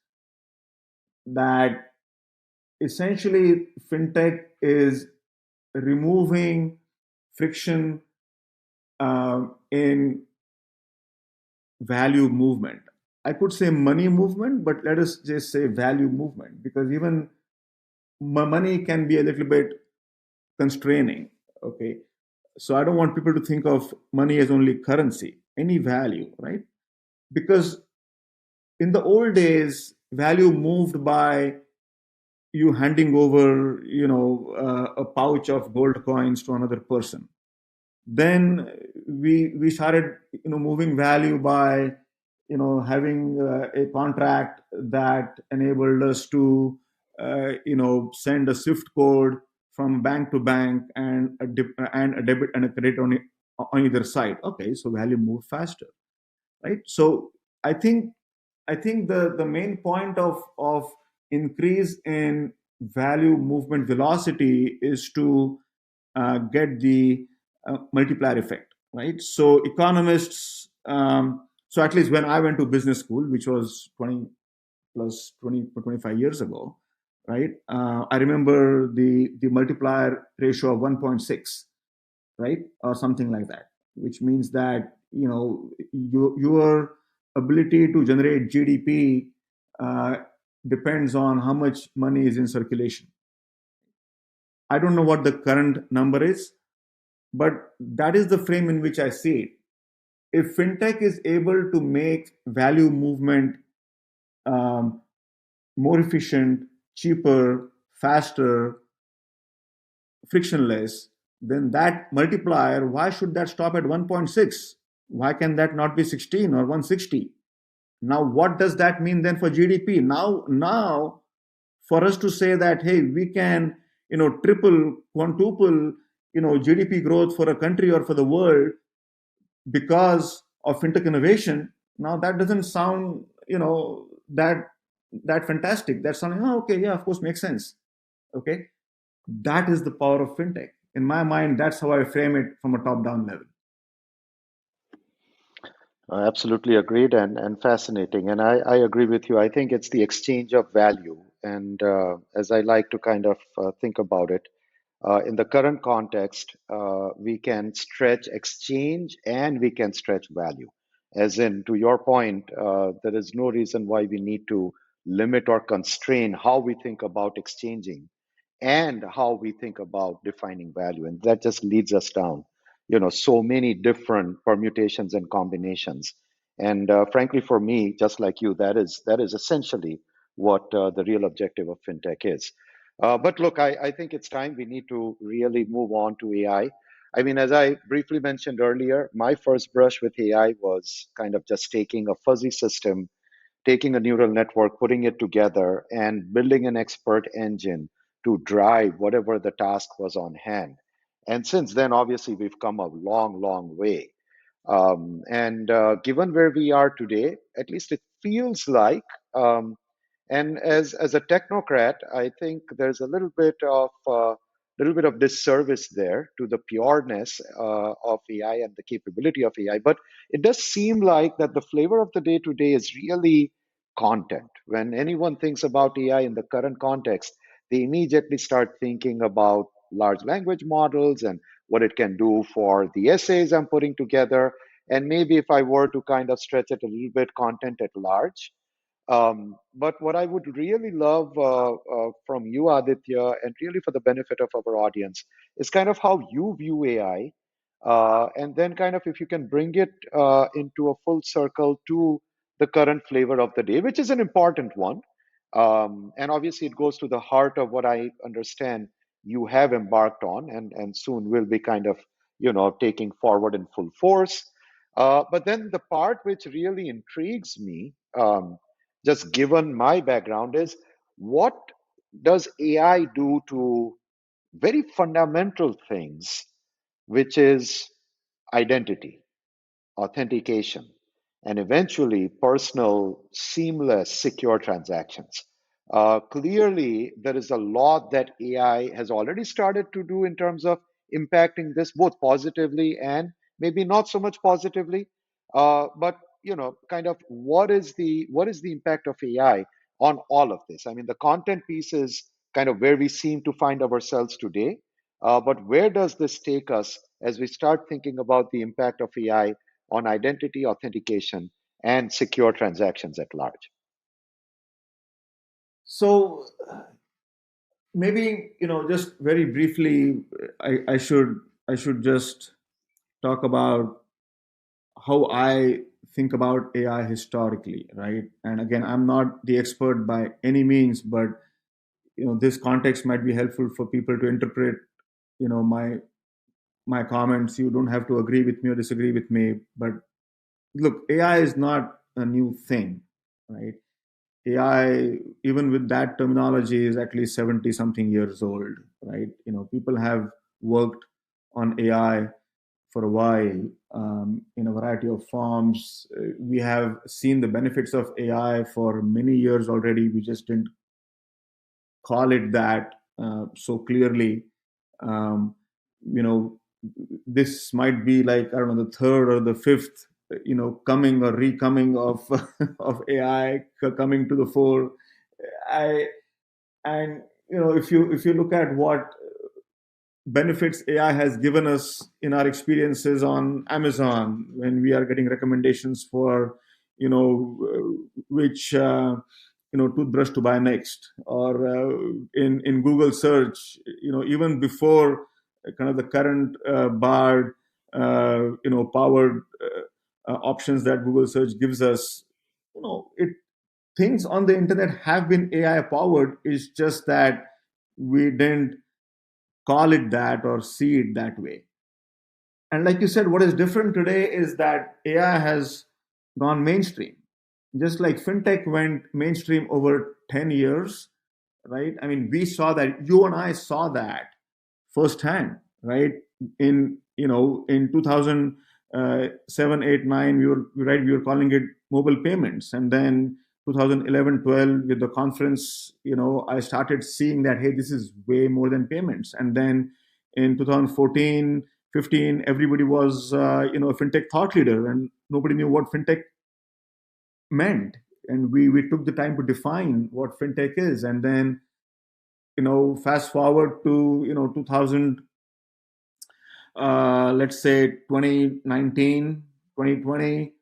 Speaker 2: that essentially fintech is removing friction in value movement. I could say money movement, but let us just say value movement, because even money can be a little bit constraining. Okay, so I don't want people to think of money as only currency, any value, right? Because in the old days, value moved by you handing over, a pouch of gold coins to another person. Then we started, moving value by, having a contract that enabled us to, send a SWIFT code from bank to bank, and a debit and a credit on either side. Okay, so value moved faster, right? So I think the main point of increase in value movement velocity is to get the multiplier effect, right? So economists, so at least when I went to business school, which was 20 plus 20 25 years ago, right? I remember the multiplier ratio of 1.6, right, or something like that, which means that your ability to generate GDP depends on how much money is in circulation. I don't know what the current number is, but that is the frame in which I see it. If fintech is able to make value movement um, more efficient, cheaper, faster, frictionless, then that multiplier, why should that stop at 1.6? Why can that not be 16 or 160? Now, what does that mean then for GDP? Now, for us to say that, hey, we can, triple, quintuple, GDP growth for a country or for the world because of fintech innovation, now that doesn't sound, that fantastic. That's something, oh, okay, yeah, of course, makes sense. Okay, that is the power of fintech. In my mind, that's how I frame it from a top-down level.
Speaker 1: Absolutely agreed and fascinating. And I agree with you. I think it's the exchange of value. And as I like to kind of think about it, in the current context, we can stretch exchange and we can stretch value. As in, to your point, there is no reason why we need to limit or constrain how we think about exchanging and how we think about defining value. And that just leads us down, so many different permutations and combinations. And frankly, for me, just like you, that is essentially what the real objective of fintech is. But look, I think it's time we need to really move on to AI. I mean, as I briefly mentioned earlier, my first brush with AI was kind of just taking a fuzzy system, taking a neural network, putting it together, and building an expert engine to drive whatever the task was on hand. And since then, obviously, we've come a long, long way. And given where we are today, at least it feels like, and as a technocrat, I think there's a little bit of disservice there to the pureness of AI and the capability of AI. But it does seem like that the flavor of the day today is really content. When anyone thinks about AI in the current context, they immediately start thinking about large language models and what it can do for the essays I'm putting together. And maybe if I were to kind of stretch it a little bit, content at large. But what I would really love from you, Aditya, and really for the benefit of our audience, is kind of how you view AI. And then, kind of, if you can bring it into a full circle to the current flavor of the day, which is an important one. And obviously, it goes to the heart of what I understand you have embarked on, and soon will be kind of, taking forward in full force. But then the part which really intrigues me, just given my background, is what does AI do to very fundamental things, which is identity, authentication, and eventually personal, seamless, secure transactions. Clearly, there is a lot that AI has already started to do in terms of impacting this both positively and maybe not so much positively. But kind of what is the impact of AI on all of this? I mean, the content piece is kind of where we seem to find ourselves today. But where does this take us as we start thinking about the impact of AI on identity authentication and secure transactions at large.
Speaker 2: So maybe just very briefly, I should just talk about how I think about AI historically, right? And again, I'm not the expert by any means, but this context might be helpful for people to interpret my comments. You don't have to agree with me or disagree with me, but look, AI is not a new thing, right? AI, even with that terminology, is at least 70 something years old, right? People have worked on AI for a while, in a variety of forms. We have seen the benefits of AI for many years already. We just didn't call it that so clearly. Um, you know, this might be like, I don't know, the third or the fifth, coming or recoming of of AI coming to the fore. I and if you look at what benefits AI has given us in our experiences on Amazon, when we are getting recommendations for, which toothbrush to buy next, or in Google search, even before kind of the current Bard, powered options that Google search gives us. It Things on the internet have been AI powered. It's just that we didn't call it that or see it that way. And like you said, what is different today is that AI has gone mainstream. Just like fintech went mainstream over 10 years, right? I mean, we saw that, you and I saw that firsthand, right? In 2007, 8, 9, we were calling it mobile payments. And then 2011, 12, with the conference, I started seeing that, hey, this is way more than payments. And then in 2014, 15, everybody was, a fintech thought leader, and nobody knew what fintech meant. And we took the time to define what fintech is. And then, fast forward to, 2000, let's say 2019, 2020,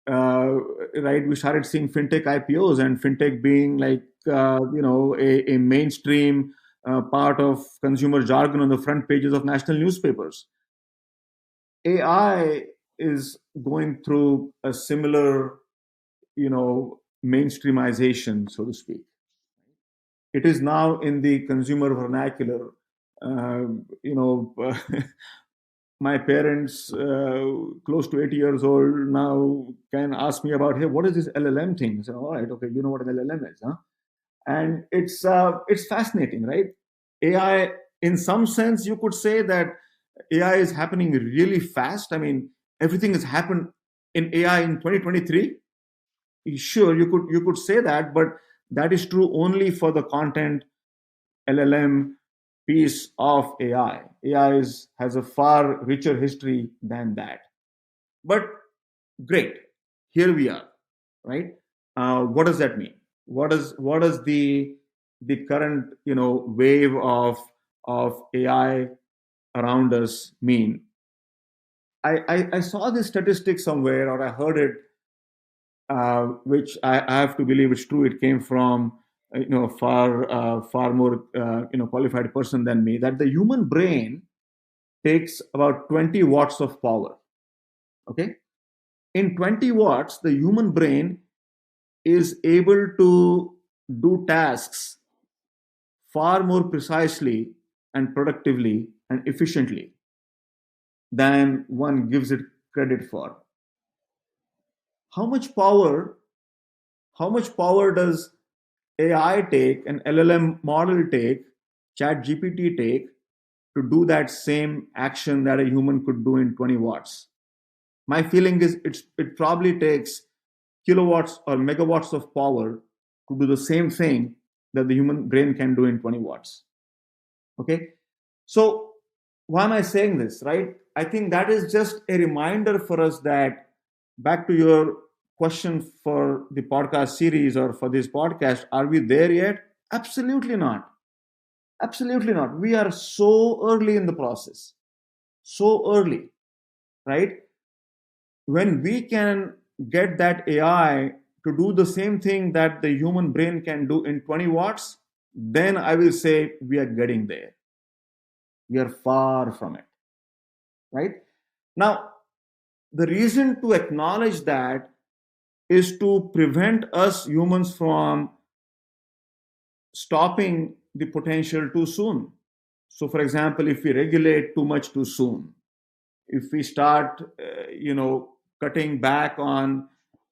Speaker 2: right, we started seeing fintech IPOs, and fintech being like, a mainstream part of consumer jargon on the front pages of national newspapers. AI is going through a similar, mainstreamization, so to speak. It is now in the consumer vernacular. Uh, you know, my parents, close to 80 years old now, can ask me about, hey, what is this LLM thing? I say, all right, okay, you know what an LLM is, huh? And it's fascinating, right? AI, in some sense, you could say that AI is happening really fast. I mean, everything has happened in AI in 2023. Sure, you could say that, but that is true only for the content LLM piece of AI. Has a far richer history than that. But great, here we are, right? What does that mean? What does the current wave of AI around us mean? I saw this statistic somewhere, or I heard it, which I have to believe it's true. It came from far more qualified person than me. That the human brain takes about 20 watts of power. Okay, in 20 watts, the human brain is able to do tasks far more precisely and productively and efficiently than one gives it credit for. How much power? How much power does AI take, an LLM model take, Chat GPT take, to do that same action that a human could do in 20 watts? My feeling is it probably takes kilowatts or megawatts of power to do the same thing that the human brain can do in 20 watts. Okay, so why am I saying this, right? I think that is just a reminder for us that, back to your question for the podcast series or for this podcast, are we there yet? Absolutely not. Absolutely not. We are so early in the process. so early, right? When we can get that AI to do the same thing that the human brain can do in 20 watts, then I will say we are getting there. We are far from it, right? Now, the reason to acknowledge that is to prevent us humans from stopping the potential too soon. So, for example, if we regulate too much too soon, if we start, cutting back on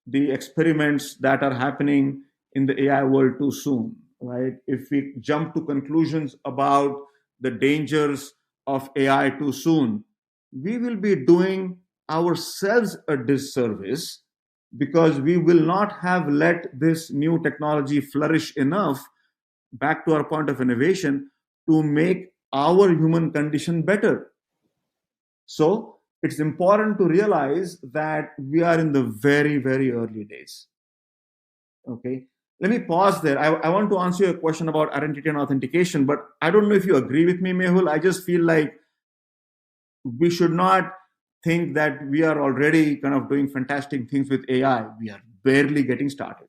Speaker 2: the experiments that are happening in the AI world too soon, right? If we jump to conclusions about the dangers of AI too soon, we will be doing ourselves a disservice because we will not have let this new technology flourish enough, back to our point of innovation, to make our human condition better. So it's important to realize that we are in the very, very early days. Okay. Let me pause there. I want to answer your question about identity and authentication, but I don't know if you agree with me, Mehul. I just feel like we should not think that we are already kind of doing fantastic things with AI. We are barely getting started.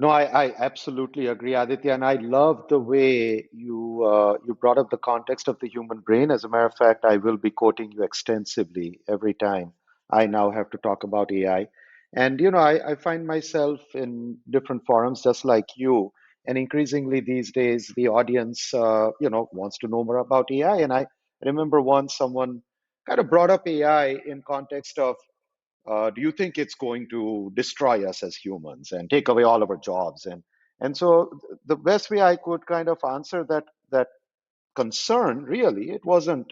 Speaker 1: No, I absolutely agree, Aditya, and I love the way you brought up the context of the human brain. As a matter of fact, I will be quoting you extensively every time I now have to talk about AI. And I find myself in different forums just like you, and increasingly these days the audience wants to know more about AI. And I remember once someone kind of brought up AI in context of do you think it's going to destroy us as humans and take away all of our jobs? And so the best way I could kind of answer that concern, really, it wasn't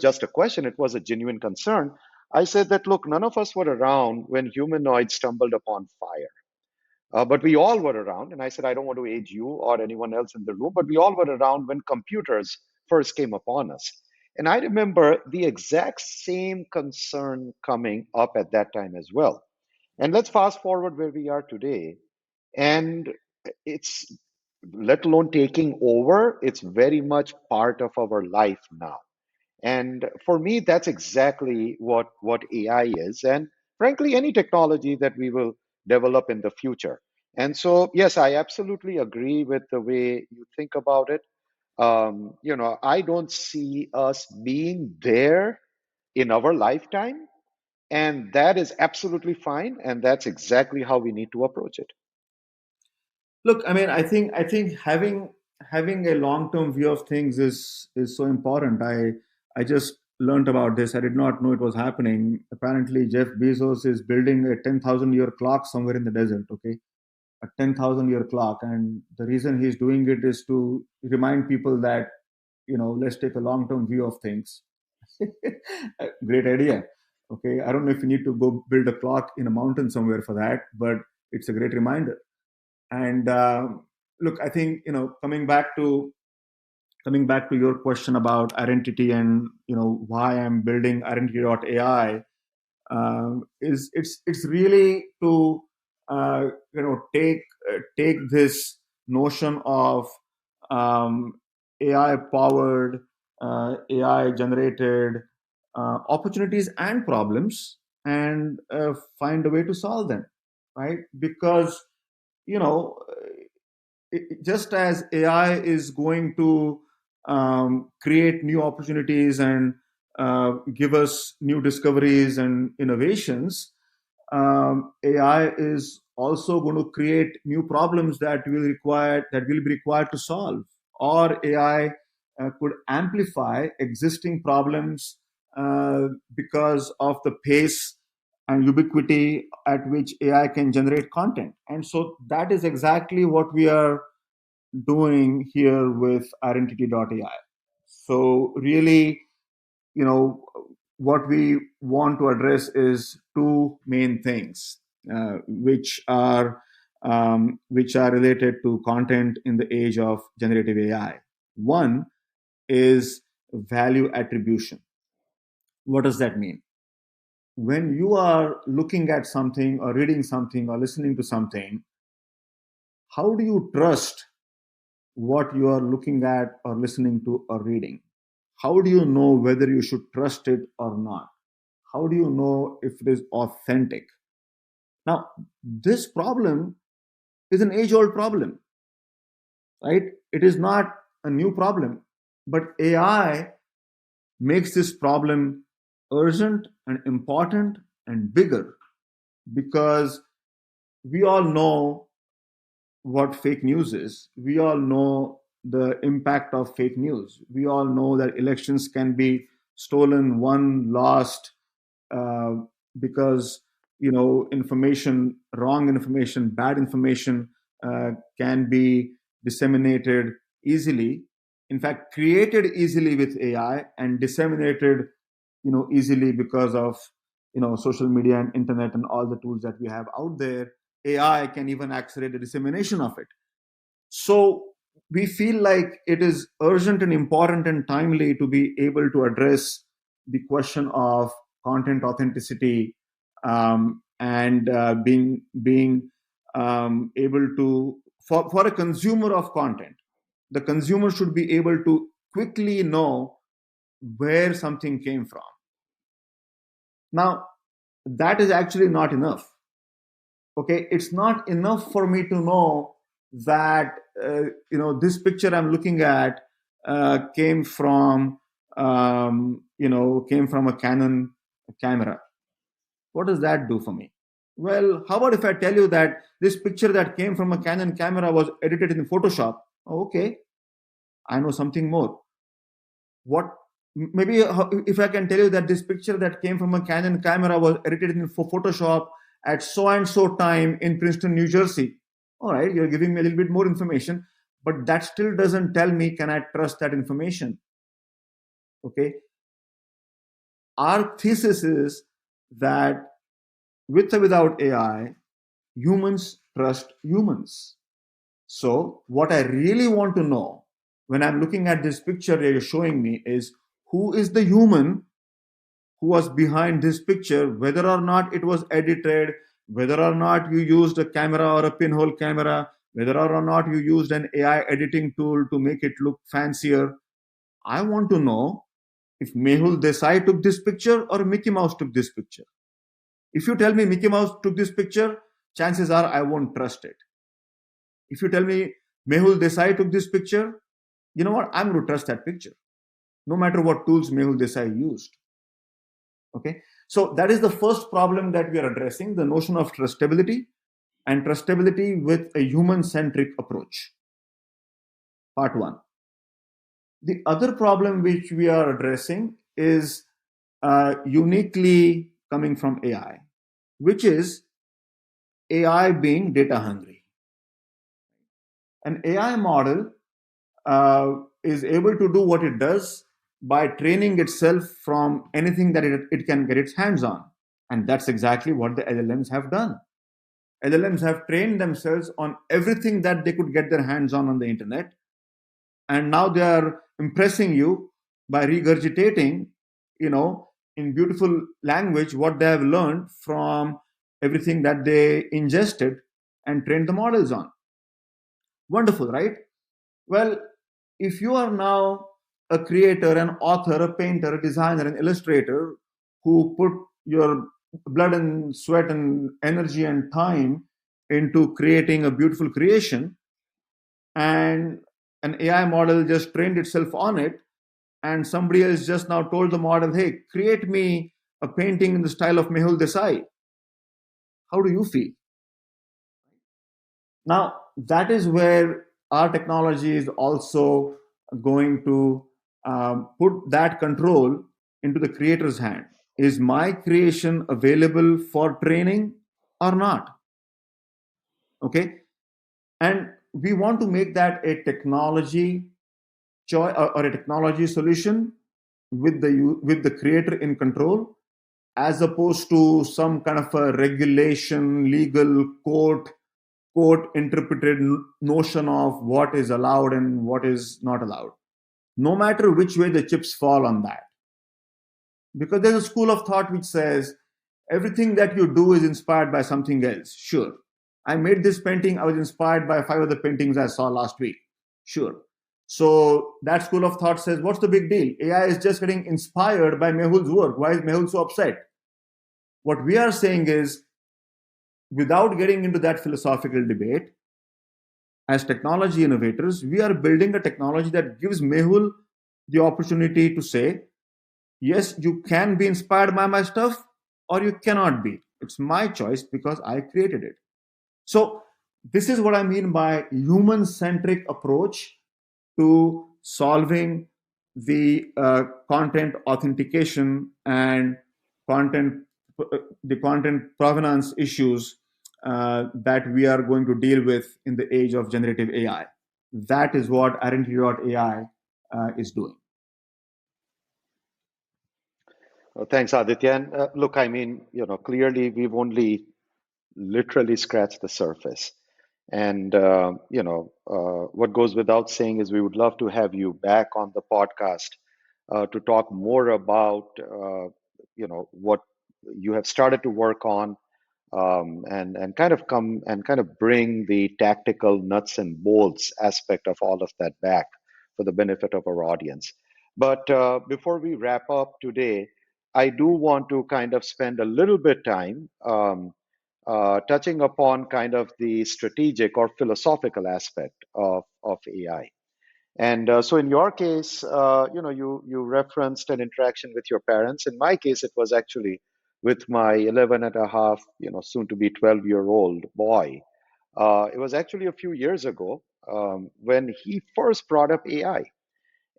Speaker 1: just a question, it was a genuine concern. I said that, look, none of us were around when humanoids stumbled upon fire. But we all were around, and I said, I don't want to age you or anyone else in the room, but we all were around when computers first came upon us. And I remember the exact same concern coming up at that time as well. And let's fast forward where we are today. And it's, let alone taking over, it's very much part of our life now. And for me, that's exactly what AI is. And frankly, any technology that we will develop in the future. And so, yes, I absolutely agree with the way you think about it. I don't see us being there in our lifetime. And that is absolutely fine. And that's exactly how we need to approach it.
Speaker 2: Look, I mean, I think having a long term view of things is so important. I just learned about this. I did not know it was happening. Apparently, Jeff Bezos is building a 10,000 year clock somewhere in the desert. Okay, a 10,000 year clock, and the reason he's doing it is to remind people that, let's take a long term view of things. Great idea. Okay, I don't know if you need to go build a clock in a mountain somewhere for that, but it's a great reminder. And look, I think, coming back to your question about identity and why I'm building identity.ai, is it's really to take this notion of um, AI powered, AI generated opportunities and problems, and find a way to solve them, right? Because you know just as AI is going to create new opportunities and give us new discoveries and innovations, AI is also going to create new problems that will be required to solve. Or AI could amplify existing problems because of the pace and ubiquity at which AI can generate content. And so that is exactly what we are doing here with identity.ai. So really, you know, what we want to address is two main things, which are related to content in the age of generative AI. One is value attribution. What does that mean? When you are looking at something or reading something or listening to something, how do you trust what you are looking at or listening to or reading? How do you know whether you should trust it or not? How do you know if it is authentic? Now, this problem is an age old problem, right? It is not a new problem, but AI makes this problem urgent and important and bigger because we all know what fake news is. We all know the impact of fake news. We all know that elections can be stolen, won, lost, uh, because information, wrong information, bad information can be disseminated easily. In fact, created easily with AI and disseminated, easily because of social media and internet and all the tools that we have out there. AI can even accelerate the dissemination of it. So we feel like it is urgent and important and timely to be able to address the question of content authenticity, and being able to, for a consumer of content, the consumer should be able to quickly know where something came from. Now, that is actually not enough. Okay, it's not enough for me to know that this picture I'm looking at came from came from a Canon camera. What does that do for me? Well, how about if I tell you that this picture that came from a Canon camera was edited in Photoshop? Okay, I know something more. What maybe if I can tell you that this picture that came from a Canon camera was edited in Photoshop at so and so time in Princeton, New Jersey. All right, you're giving me a little bit more information, but that still doesn't tell me can I trust that information. Okay, our thesis is that with or without AI, humans trust humans. So what I really want to know when I'm looking at this picture that you're showing me is who is the human who was behind this picture, whether or not it was edited, whether or not you used a camera or a pinhole camera, whether or not you used an AI editing tool to make it look fancier. I want to know if Mehul Desai took this picture or Mickey Mouse took this picture. If you tell me Mickey Mouse took this picture, chances are I won't trust it. If you tell me Mehul Desai took this picture, you know what? I'm going to trust that picture, no matter what tools Mehul Desai used. Okay, so that is the first problem that we are addressing, the notion of trustability and trustability with a human-centric approach. Part one. The other problem which we are addressing is uniquely coming from AI, which is AI being data hungry. An AI model is able to do what it does by training itself from anything that it can get its hands on. And that's exactly what the LLMs have done. LLMs have trained themselves on everything that they could get their hands on the internet. And now they are impressing you by regurgitating, in beautiful language, what they have learned from everything that they ingested and trained the models on. Wonderful, right? Well, if you are now a creator, an author, a painter, a designer, an illustrator who put your blood and sweat and energy and time into creating a beautiful creation, and an AI model just trained itself on it, and somebody else just now told the model, hey, create me a painting in the style of Mehul Desai, how do you feel? Now, that is where our technology is also going to put that control into the creator's hand. Is my creation available for training or not? Okay. And we want to make that a technology choice or a technology solution with the creator in control, as opposed to some kind of a regulation, legal court interpreted notion of what is allowed and what is not allowed, no matter which way the chips fall on that. Because there's a school of thought which says everything that you do is inspired by something else. Sure, I made this painting, I was inspired by 5 other paintings I saw last week. Sure. So that school of thought says, what's the big deal? AI is just getting inspired by Mehul's work. Why is Mehul so upset? What we are saying is, without getting into that philosophical debate, as technology innovators, we are building a technology that gives Mehul the opportunity to say, yes, you can be inspired by my stuff, or you cannot be. It's my choice because I created it. So, this is what I mean by human centric approach to solving the content authentication and content the content provenance issues that we are going to deal with in the age of generative AI. That is what identity.ai is doing.
Speaker 1: Thanks, Aditya. And look, I mean, clearly we've only literally scratched the surface. And, what goes without saying is we would love to have you back on the podcast to talk more about, what you have started to work on, and kind of come and kind of bring the tactical nuts and bolts aspect of all of that back for the benefit of our audience. But before we wrap up today, I do want to kind of spend a little bit time touching upon kind of the strategic or philosophical aspect of AI. And so in your case, you referenced an interaction with your parents. In my case, it was actually with my 11 and a half, soon to be 12-year-old boy. It was actually a few years ago when he first brought up AI.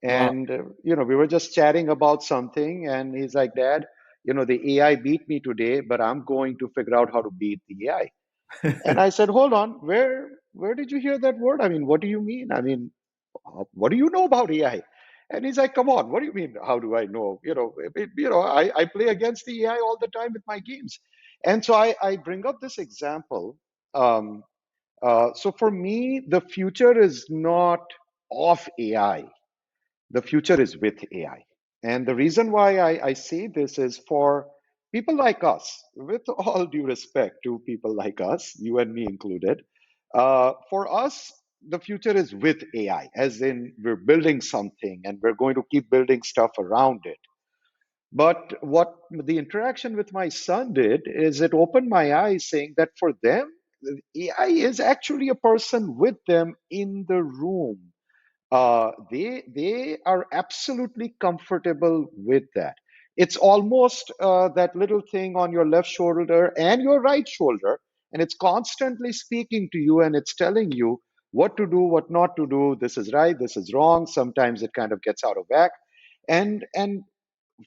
Speaker 2: Wow.
Speaker 1: And, we were just chatting about something, and he's like, Dad, the AI beat me today, but I'm going to figure out how to beat the AI. And I said, hold on, where did you hear that word? I mean, what do you mean? I mean, what do you know about AI? And he's like, come on, what do you mean? How do I know? I play against the AI all the time with my games. And so I bring up this example. Um, so for me, the future is not of AI. The future is with AI. And the reason why I say this is for people like us, with all due respect to people like us, you and me included, for us, the future is with AI, as in we're building something and we're going to keep building stuff around it. But what the interaction with my son did is it opened my eyes saying that for them, AI is actually a person with them in the room. They are absolutely comfortable with that. It's almost that little thing on your left shoulder and your right shoulder, and it's constantly speaking to you and it's telling you what to do, what not to do. This is right, this is wrong. Sometimes it kind of gets out of whack, and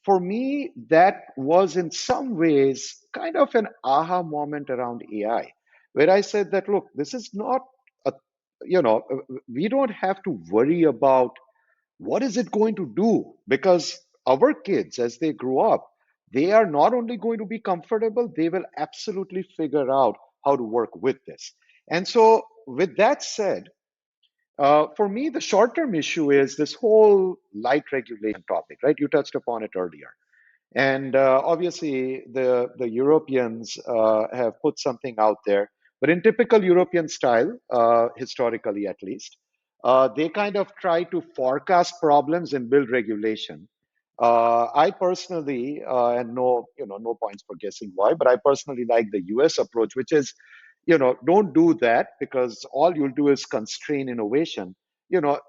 Speaker 1: for me, that was in some ways kind of an aha moment around AI, where I said that, look, this is not a, we don't have to worry about what is it going to do, because our kids, as they grow up, they are not only going to be comfortable, they will absolutely figure out how to work with this. And so, with that said, for me, the short term issue is this whole light regulation topic, right? You touched upon it earlier. And obviously, the Europeans have put something out there, but in typical European style, historically at least, they kind of try to forecast problems and build regulation. I personally, and no, no points for guessing why, but I personally like the US approach, which is, don't do that because all you'll do is constrain innovation.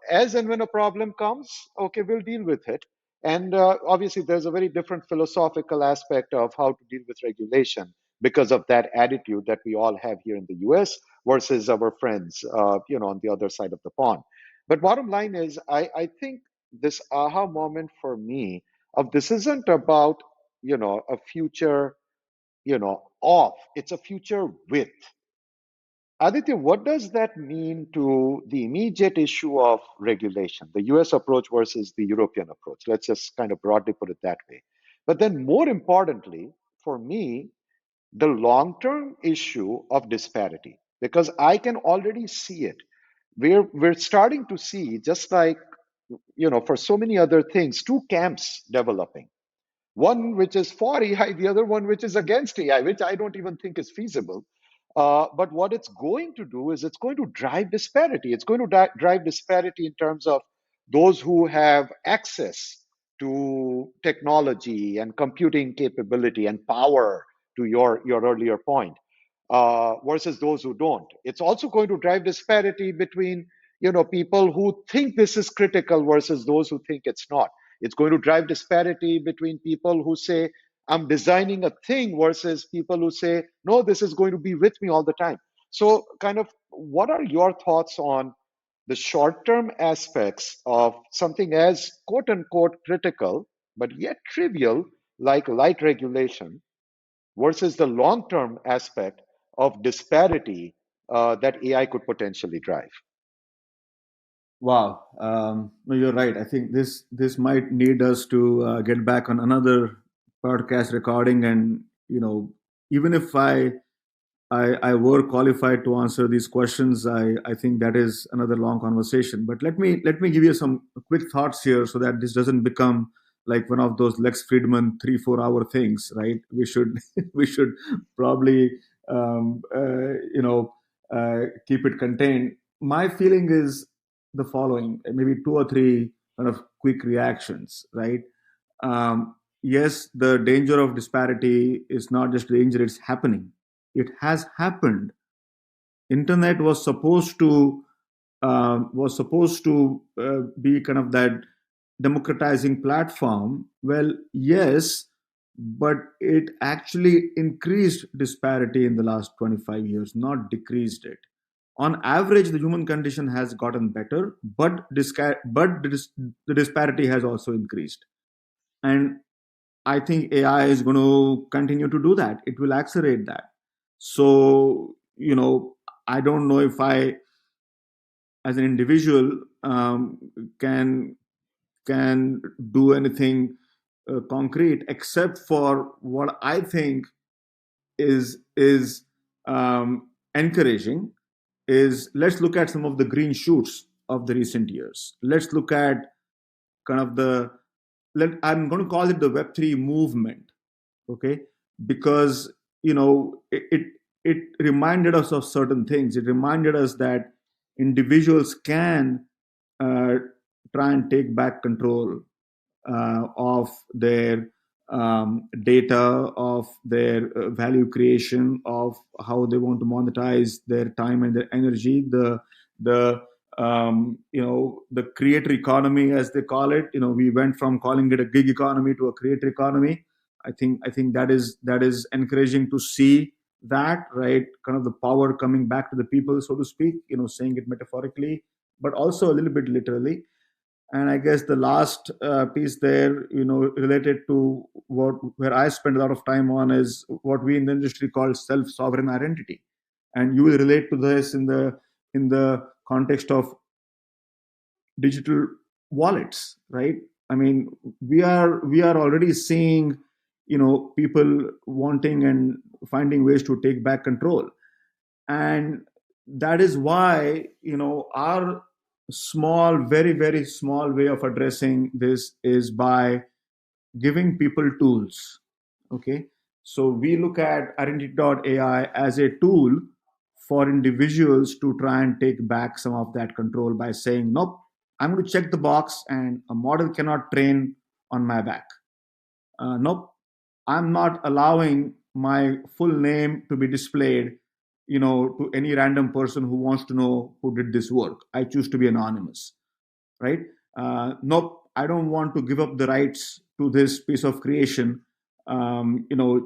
Speaker 1: As and when a problem comes, okay, we'll deal with it. And obviously, there's a very different philosophical aspect of how to deal with regulation because of that attitude that we all have here in the US versus our friends, on the other side of the pond. But bottom line is, I think this aha moment for me of this isn't about, a future, off, it's a future with. Aditya, what does that mean to the immediate issue of regulation, the US approach versus the European approach? Let's just kind of broadly put it that way. But then, more importantly, for me, the long term issue of disparity, because I can already see it. We're starting to see, just like, for so many other things, two camps developing. One which is for AI, the other one which is against AI, which I don't even think is feasible. But what it's going to do is it's going to drive disparity. It's going to drive disparity in terms of those who have access to technology and computing capability and power, to your earlier point, versus those who don't. It's also going to drive disparity between people who think this is critical versus those who think it's not. It's going to drive disparity between people who say I'm designing a thing versus people who say, no, this is going to be with me all the time. So, kind of, what are your thoughts on the short term aspects of something as quote unquote critical, but yet trivial, like light regulation, versus the long term aspect of disparity that AI could potentially drive?
Speaker 2: Wow. No, you're right. I think this might need us to get back on another podcast recording, and even if I were qualified to answer these questions, I think that is another long conversation. But let me give you some quick thoughts here, so that this doesn't become like one of those Lex Friedman 3-4 hour things, right? We should we should probably keep it contained. My feeling is the following: maybe two or three kind of quick reactions, right? Yes, the danger of disparity is not just danger; it's happening. It has happened. Internet was supposed to be kind of that democratizing platform. Well, yes, but it actually increased disparity in the last 25 years, not decreased it. On average, the human condition has gotten better, but the disparity has also increased. And I think AI is going to continue to do that. It will accelerate that. So, I don't know if I, as an individual, can do anything concrete, except for what I think is encouraging. Is, let's look at some of the green shoots of the recent years. Let's look at kind of I'm going to call it the Web3 movement, okay? Because it reminded us of certain things. It reminded us that individuals can uh, try and take back control of their data, of their value creation, of how they want to monetize their time and their energy. The creator economy, as they call it. We went from calling it a gig economy to a creator economy. I think that is encouraging to see that, right, kind of the power coming back to the people, so to speak. Saying it metaphorically, but also a little bit literally. And I guess the last piece there, related to where I spend a lot of time on, is what we in the industry call self-sovereign identity. And you will relate to this in the context of digital wallets, right? I mean, we are already seeing, people wanting and finding ways to take back control. And that is why, our small, very very small way of addressing this is by giving people tools. Okay, so we look at identity.ai as a tool for individuals to try and take back some of that control by saying, nope, I'm going to check the box, and a model cannot train on my back. Nope, I'm not allowing my full name to be displayed, to any random person who wants to know who did this work. I choose to be anonymous, right? Nope, I don't want to give up the rights to this piece of creation,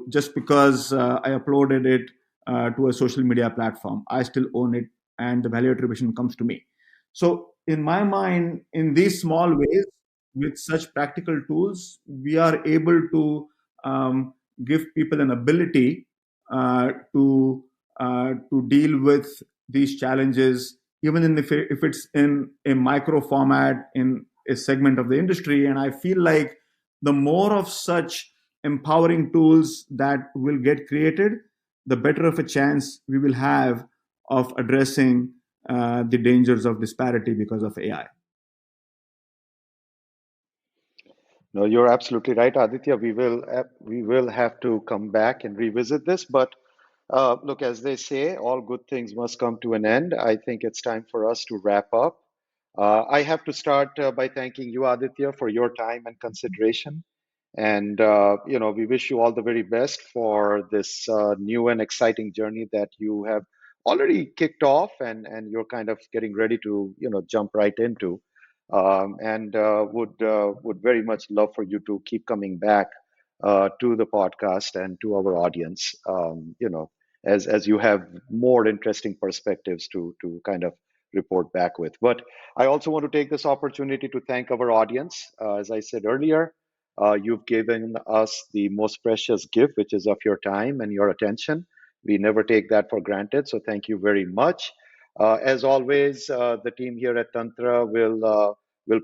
Speaker 2: just because I uploaded it to a social media platform. I still own it, and the value attribution comes to me. So, in my mind, in these small ways, with such practical tools, we are able to give people an ability to deal with these challenges, even if it's in a micro format in a segment of the industry. And I feel like the more of such empowering tools that will get created, the better of a chance we will have of addressing the dangers of disparity because of AI.
Speaker 1: No, you're absolutely right, Aditya. We will have to come back and revisit this, but Look, as they say, all good things must come to an end. I think it's time for us to wrap up. I have to start by thanking you, Aditya, for your time and consideration. And we wish you all the very best for this new and exciting journey that you have already kicked off, and you're kind of getting ready to jump right into. And would very much love for you to keep coming back to the podcast and to our audience. As you have more interesting perspectives to kind of report back with. But I also want to take this opportunity to thank our audience. As I said earlier, you've given us the most precious gift, which is of your time and your attention. We never take that for granted. So thank you very much. As always, the team here at Tantra will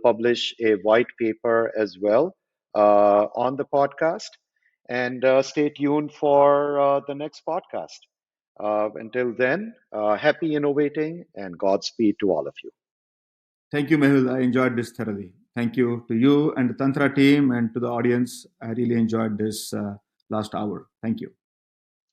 Speaker 1: publish a white paper as well on the podcast. And stay tuned for the next podcast. Until then, happy innovating and Godspeed to all of you.
Speaker 2: Thank you, Mehul. I enjoyed this thoroughly. Thank you to you and the Tantra team and to the audience. I really enjoyed this last hour. Thank you.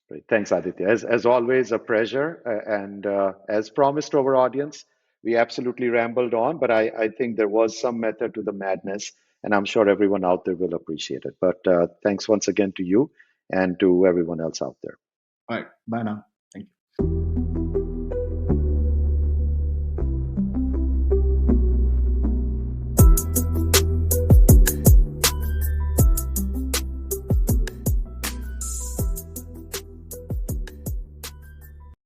Speaker 1: Great. Thanks, Aditya. As always, a pleasure. And as promised to our audience, we absolutely rambled on, but I think there was some method to the madness, and I'm sure everyone out there will appreciate it. But thanks once again to you and to everyone else out there.
Speaker 2: All right. Bye now. Thank you.